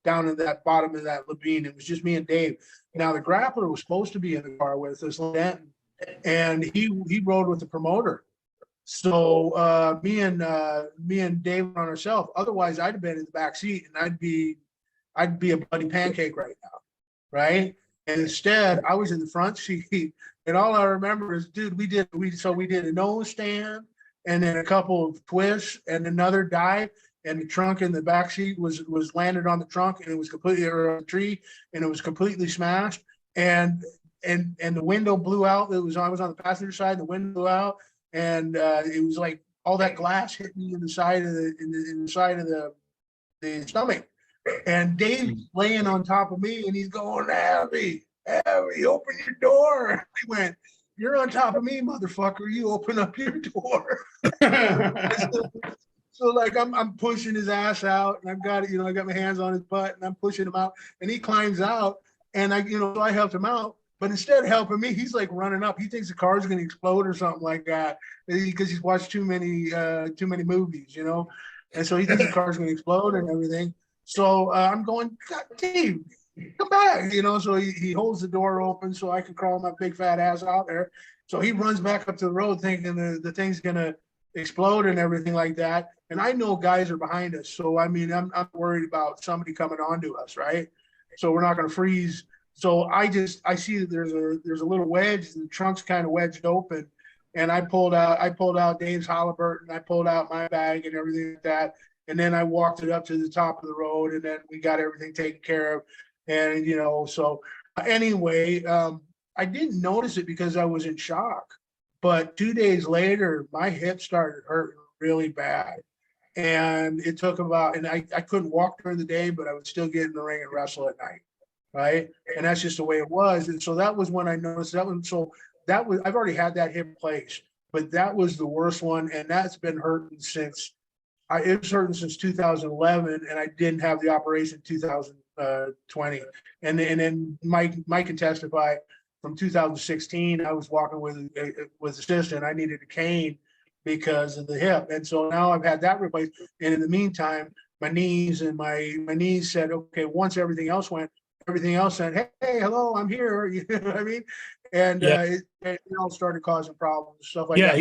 down in that bottom of that ravine. It was just me and Dave. Now the grappler was supposed to be in the car with us, and he rode with the promoter. So me and Dave on ourselves. Otherwise, I'd have been in the back seat, and I'd be a bloody pancake right now, right? And instead, I was in the front seat, and all I remember is, dude, we did a nose stand, and then a couple of twists, and another dive, and the trunk in the back seat was landed on the trunk, and it was completely on the tree, and it was completely smashed, and the window blew out. I was on the passenger side, and the window blew out, and it was like all that glass hit me in the side of the stomach. And Dave's laying on top of me, and he's going, Abby, open your door. I went, you're on top of me, motherfucker. You open up your door. So like I'm pushing his ass out, and I've got I got my hands on his butt, and I'm pushing him out, and he climbs out, and I helped him out. But instead of helping me, he's like running up. He thinks the car's going to explode or something like that because he's watched too many movies, and so he thinks the car's going to explode and everything. So I'm going, God, Dave, come back, So he holds the door open so I can crawl my big fat ass out there. So he runs back up to the road thinking the thing's going to explode and everything like that. And I know guys are behind us, so I mean I'm worried about somebody coming onto us, right? So we're not going to freeze. So I see that there's a little wedge, and the trunk's kind of wedged open, and I pulled out Dave's Halliburton, I pulled out my bag and everything like that, And then I walked it up to the top of the road, and then we got everything taken care of. And, so anyway, I didn't notice it because I was in shock. But 2 days later, my hip started hurting really bad. And it took and I couldn't walk during the day, but I would still get in the ring and wrestle at night. Right. And that's just the way it was. And so that was when I noticed that one. So I've already had that hip replaced, but that was the worst one. And that's been hurting it was hurting since 2011, and I didn't have the operation 2020. And then Mike can testify from 2016, I was walking with assistant. I needed a cane because of the hip. And so now I've had that replaced. And in the meantime, my knees said, okay, once everything else said, hey, hello, I'm here. You know what I mean? And it all started causing problems and stuff like that.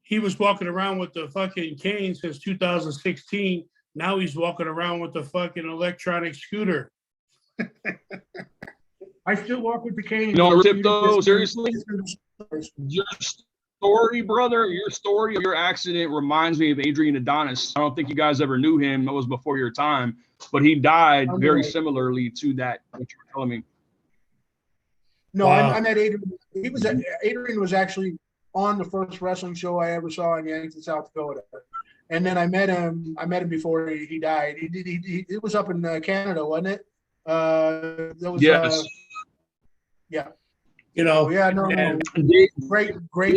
He was walking around with the fucking cane since 2016. Now he's walking around with the fucking electronic scooter. I still walk with the cane. Tip though, seriously? Your story, brother, your story of your accident reminds me of Adrian Adonis. I don't think you guys ever knew him. That was before your time. But he died very similarly to that, what you were telling me. No, wow. I met Adrian. Adrian was actually on the first wrestling show I ever saw in Yankton, South Dakota. And then I met him before he died. It was up in Canada, wasn't it? That was yes. Yeah. Great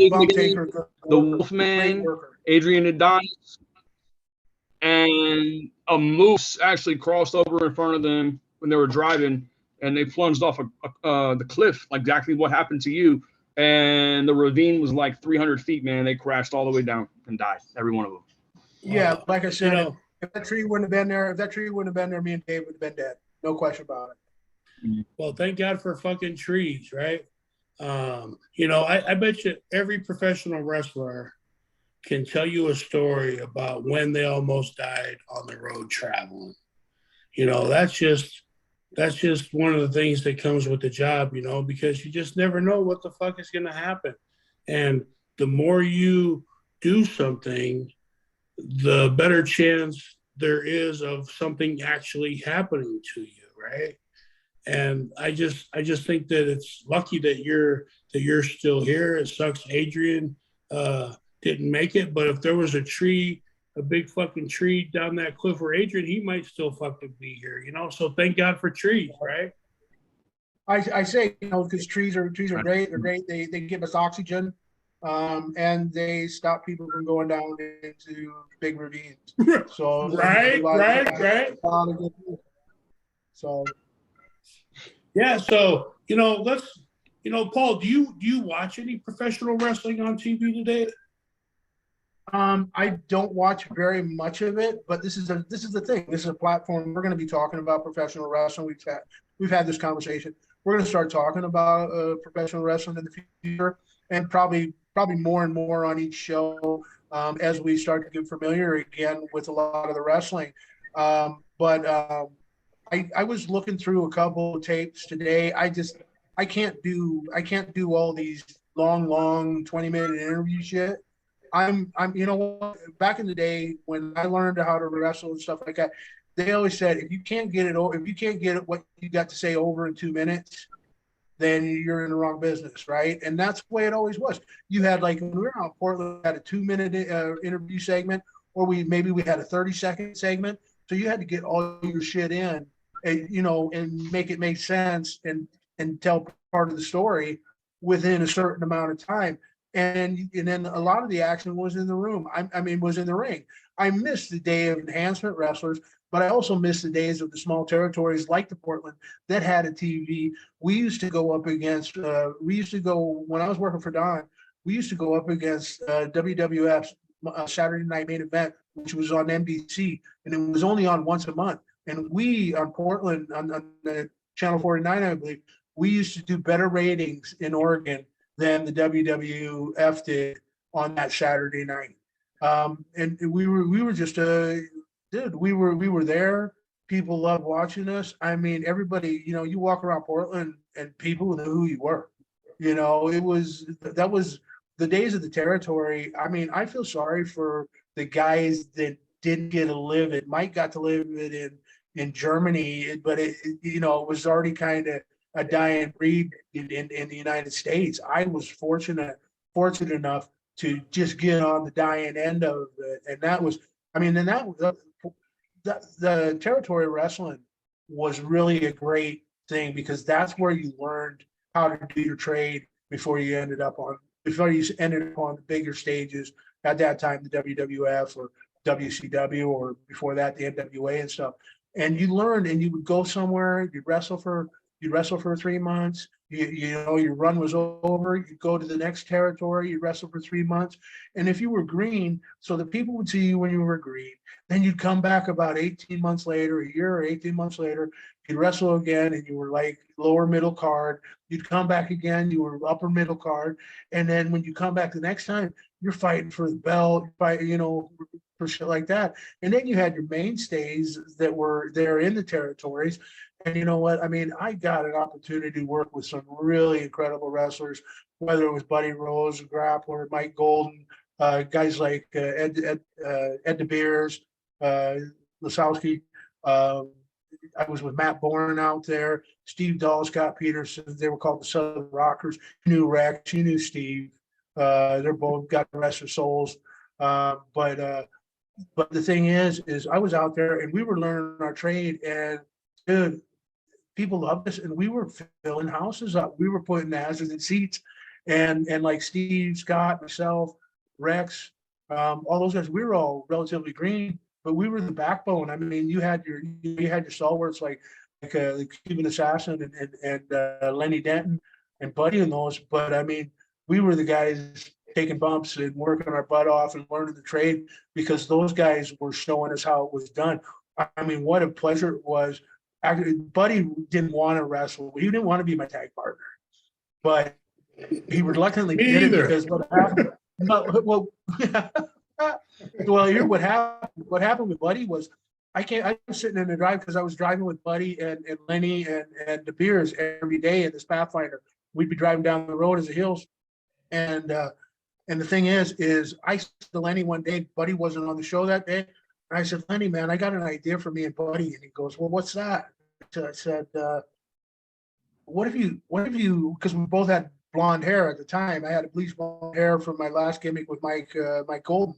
bump taker. The Wolfman, Adrian Adonis, and a moose actually crossed over in front of them when they were driving, and they plunged off the cliff, like exactly what happened to you. And the ravine was like 300 feet, man. They crashed all the way down and died, every one of them. Yeah, like I said, if that tree wouldn't have been there, me and Dave would have been dead. No question about it. Well, thank God for fucking trees, right? I bet you every professional wrestler can tell you a story about when they almost died on the road traveling. That's just one of the things that comes with the job, because you just never know what the fuck is going to happen. And the more you do something, the better chance there is of something actually happening to you, right? And I just think that it's lucky that you're still here. It sucks Adrian didn't make it, but if there was a big fucking tree down that cliff where Adrian, he might still fucking be here, So thank God for trees, right? I say, because trees are great. They're great. They give us oxygen, and they stop people from going down into big ravines. So right. So yeah. So let's Paul, do you watch any professional wrestling on TV today? I don't watch very much of it, but this is the thing. This is a platform. We're going to be talking about professional wrestling. We've had this conversation. We're going to start talking about professional wrestling in the future, and probably more and more on each show as we start to get familiar again with a lot of the wrestling. But I was looking through a couple of tapes today. I can't do all these long 20-minute interview shit. I'm back in the day when I learned how to wrestle and stuff like that, they always said, if you can't get what you got to say over in 2 minutes, then you're in the wrong business, right? And that's the way it always was. You had, like, when we were out in Portland, we had a 2-minute interview segment, or we had a 30-second segment. So you had to get all your shit in, and make it make sense and tell part of the story within a certain amount of time. And then a lot of the action was in the room. Was in the ring. I miss the day of enhancement wrestlers, but I also miss the days of the small territories like the Portland that had a TV. We used to go up against, when I was working for Don, we used to go up against WWF's Saturday Night Main Event, which was on NBC, and it was only on once a month. And we, on Portland, on Channel 49, I believe, we used to do better ratings in Oregon than the WWF did on that Saturday night. And we were just we were there. People loved watching us. Everybody, you walk around Portland and people knew who you were. That was the days of the territory. I feel sorry for the guys that didn't get to live it. Mike got to live it in Germany, but it was already kind of a dying breed in the United States. I was fortunate enough to just get on the dying end of it, and that was, I mean, and that the territory wrestling was really a great thing, because that's where you learned how to do your trade before you ended up on the bigger stages at that time, the WWF or WCW, or before that the NWA and stuff. And you learned, and you would go somewhere, you'd wrestle for 3 months. Your run was over. You'd go to the next territory. You'd wrestle for 3 months. And if you were green, so the people would see you when you were green. Then you'd come back about 18 months later, a year or 18 months later. You'd wrestle again, and you were like lower middle card. You'd come back again. You were upper middle card. And then when you come back the next time, you're fighting for the belt, for shit like that. And then you had your mainstays that were there in the territories. And you know what? I mean, I got an opportunity to work with some really incredible wrestlers, whether it was Buddy Rose, a grappler, Mike Golden, guys like Ed De Beers, Lasowski. I was with Matt Bourne out there, Steve Dahl, Scott Peterson. They were called the Southern Rockers. You knew Rex, you knew Steve. They're both got the rest of souls. But the thing is I was out there and we were learning our trade, and dude, people loved us, and we were filling houses up. We were putting asses in seats, and like Steve, Scott, myself, Rex, all those guys, we were all relatively green, but we were the backbone. I mean, you had your stalwarts like the Cuban Assassin and Lenny Denton and Buddy and those, but I mean, we were the guys taking bumps and working our butt off and learning the trade, because those guys were showing us how it was done. I mean, what a pleasure it was. Actually, Buddy didn't want to wrestle. He didn't want to be my tag partner, but he reluctantly did it because what happened? Well, here what happened? What happened with Buddy was I was sitting in the drive, because I was driving with Buddy and Lenny and De Beers every day in this Pathfinder. We'd be driving down the road as the hills, and the thing is I said to Lenny one day, Buddy wasn't on the show that day. And I said, Lenny, man, I got an idea for me and Buddy. And he goes, well, what's that? So I said, what if you, because we both had blonde hair at the time. I had a bleached blonde hair from my last gimmick with Mike Golden.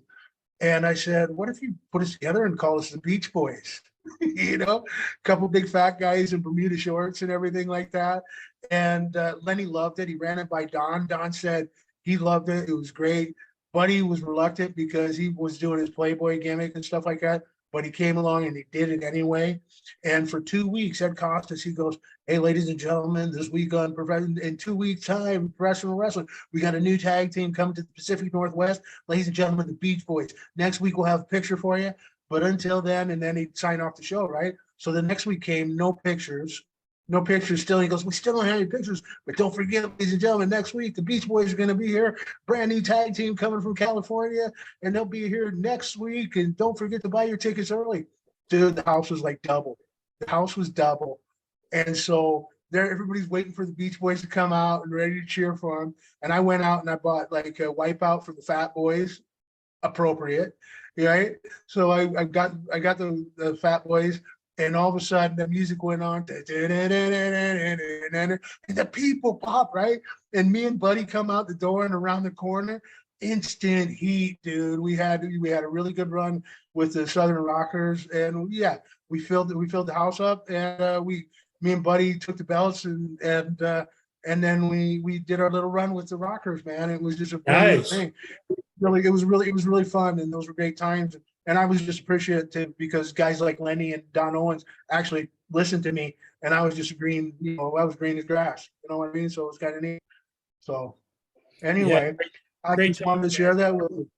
And I said, what if you put us together and call us the Beach Boys? A couple big fat guys in Bermuda shorts and everything like that. And Lenny loved it. He ran it by Don. Don said he loved it. It was great. Buddy was reluctant because he was doing his Playboy gimmick and stuff like that, but he came along and he did it anyway. And for 2 weeks, Ed Costas, he goes, hey, ladies and gentlemen, this week on in 2 weeks time, professional wrestling, we got a new tag team coming to the Pacific Northwest. Ladies and gentlemen, the Beach Boys. Next week, we'll have a picture for you. But until then, and then he'd sign off the show, right? So the next week came, no pictures still. He goes, we still don't have any pictures, but don't forget, ladies and gentlemen, next week, the Beach Boys are going to be here. Brand new tag team coming from California, and they'll be here next week. And don't forget to buy your tickets early. Dude, the house was like double. The house was double. And so there, everybody's waiting for the Beach Boys to come out and ready to cheer for them. And I went out and I bought like a Wipeout for the Fat Boys, appropriate, right? So I got the Fat Boys. And all of a sudden, the music went on, and the people pop, right? And me and Buddy come out the door and around the corner, instant heat, dude. We had a really good run with the Southern Rockers, and yeah, we filled the house up, and me and Buddy took the belts, and then we did our little run with the Rockers, man. It was just a brilliant thing. Really, it was really fun, and those were great times. And I was just appreciative because guys like Lenny and Don Owens actually listened to me, and I was just green, I was green as grass. You know what I mean? So it was kind of neat. So anyway, yeah, I just wanted to share that with you.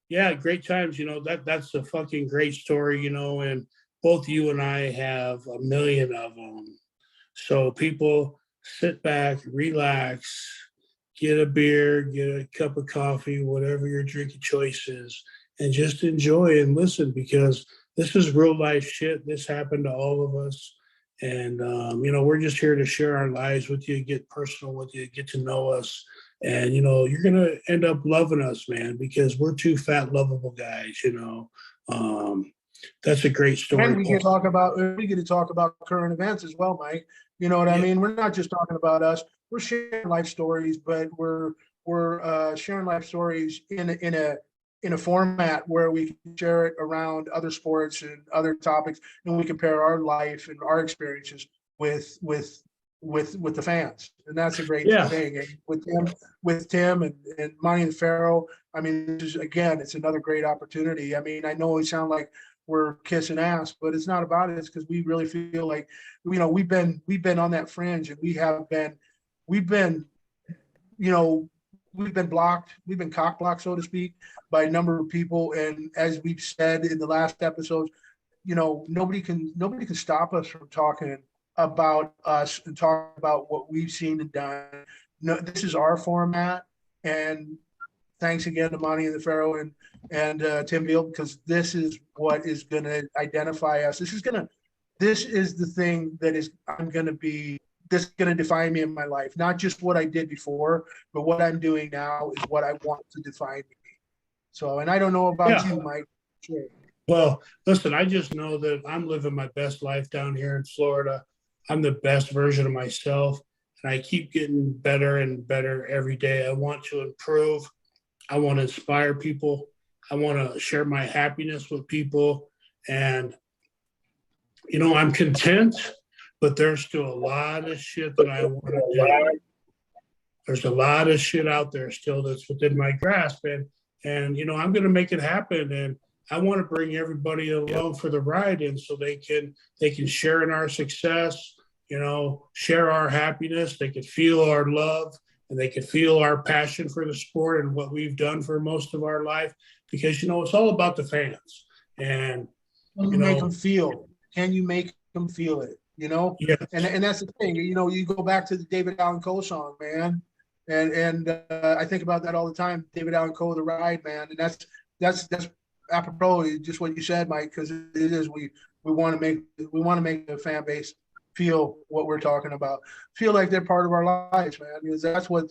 Yeah, great times. That's a fucking great story, and both you and I have a million of them. So people sit back, relax, get a beer, get a cup of coffee, whatever your drink of choice is, and just enjoy and listen, because this is real life shit. This happened to all of us. And, we're just here to share our lives with you, get personal with you, get to know us. And, you're going to end up loving us, man, because we're two fat, lovable guys, That's a great story. And we get to talk about current events as well, Mike. You know what I mean? We're not just talking about us. We're sharing life stories, but we're sharing life stories in a format where we can share it around other sports and other topics, and we compare our life and our experiences with the fans, and that's a great thing. And with Tim and Monty and Pharaoh, I mean, this is, again, it's another great opportunity. I mean, I know we sound like we're kissing ass, but it's not about it. It's because we really feel like, you know, we've been on that fringe, and we've been blocked, we've been cock blocked, so to speak, by a number of people. And as we've said in the last episodes, you know, nobody can stop us from talking about us and talk about what we've seen and done. No, this is our format, and thanks again to Monty and the Pharaoh and Tim Beal, because this is what is going to identify us. This is the thing that is this is going to define me in my life. Not just what I did before, but what I'm doing now is what I want to define me. So, and I don't know about you, Mike. Sure. Well, listen, I just know that I'm living my best life down here in Florida. I'm the best version of myself, and I keep getting better and better every day. I want to improve. I want to inspire people. I want to share my happiness with people. And, you know, I'm content, but there's still a lot of shit that I want to do. There's a lot of shit out there still that's within my grasp. And you know, I'm going to make it happen. And I want to bring everybody along for the ride, and so they can share in our success, you know, share our happiness. They can feel our love, and they can feel our passion for the sport and what we've done for most of our life, because, you know, it's all about the fans. And Can you make them feel? Can you make them feel it? You know? Yeah. And that's the thing. You know, you go back to the David Allan Coe song, man. And I think about that all the time. David Allan Coe, The Ride, man. And that's apropos, just what you said, Mike, because it is, we want to make the fan base feel what we're talking about, feel like they're part of our lives, man, because that's what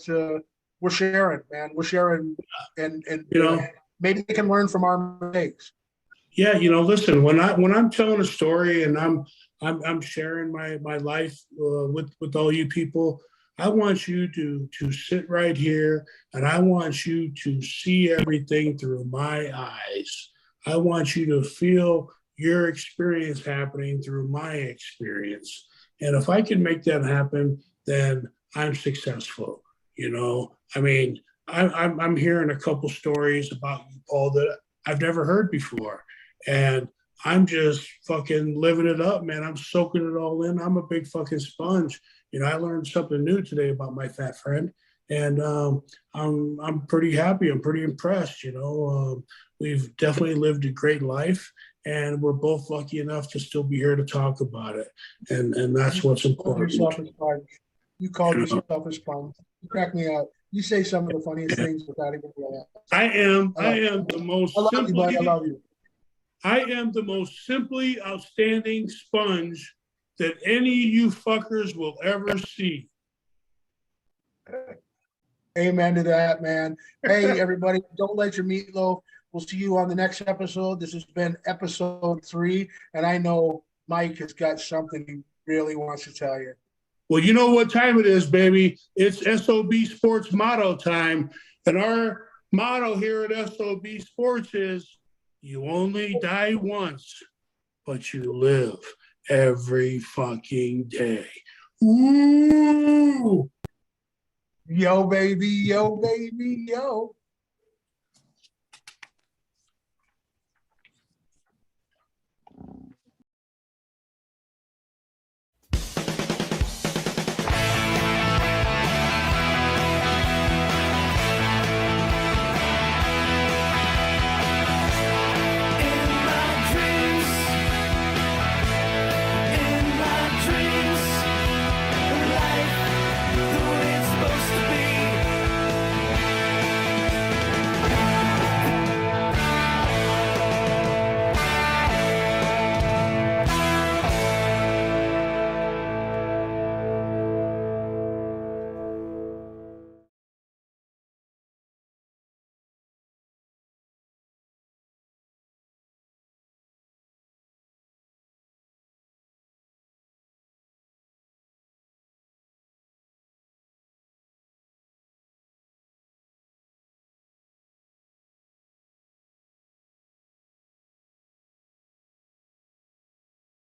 we're sharing, man. We're sharing, and you know, maybe they can learn from our mistakes. Yeah, you know, listen, when I'm telling a story and I'm sharing my life with all you people, I want you to sit right here, and I want you to see everything through my eyes. I want you to feel your experience happening through my experience. And if I can make that happen, then I'm successful. You know, I mean, I'm hearing a couple stories about you, Paul, that I've never heard before. And I'm just fucking living it up, man. I'm soaking it all in. I'm a big fucking sponge. You know, I learned something new today about my fat friend, and I'm pretty happy. I'm pretty impressed. You know, we've definitely lived a great life, and we're both lucky enough to still be here to talk about it. And that's what's important. You called yourself a sponge. You crack me up. You say some of the funniest things without even realizing. I am the most. I love you, buddy. I love you. I am the most simply outstanding sponge that any of you fuckers will ever see. Amen to that, man. Hey, everybody, don't let your meatloaf. We'll see you on the next episode. This has been episode 3, and I know Mike has got something he really wants to tell you. Well, you know what time it is, baby. It's SOB Sports Motto time, and our motto here at SOB Sports is, you only die once, but you live every fucking day. Ooh! Yo, baby, yo, baby, yo.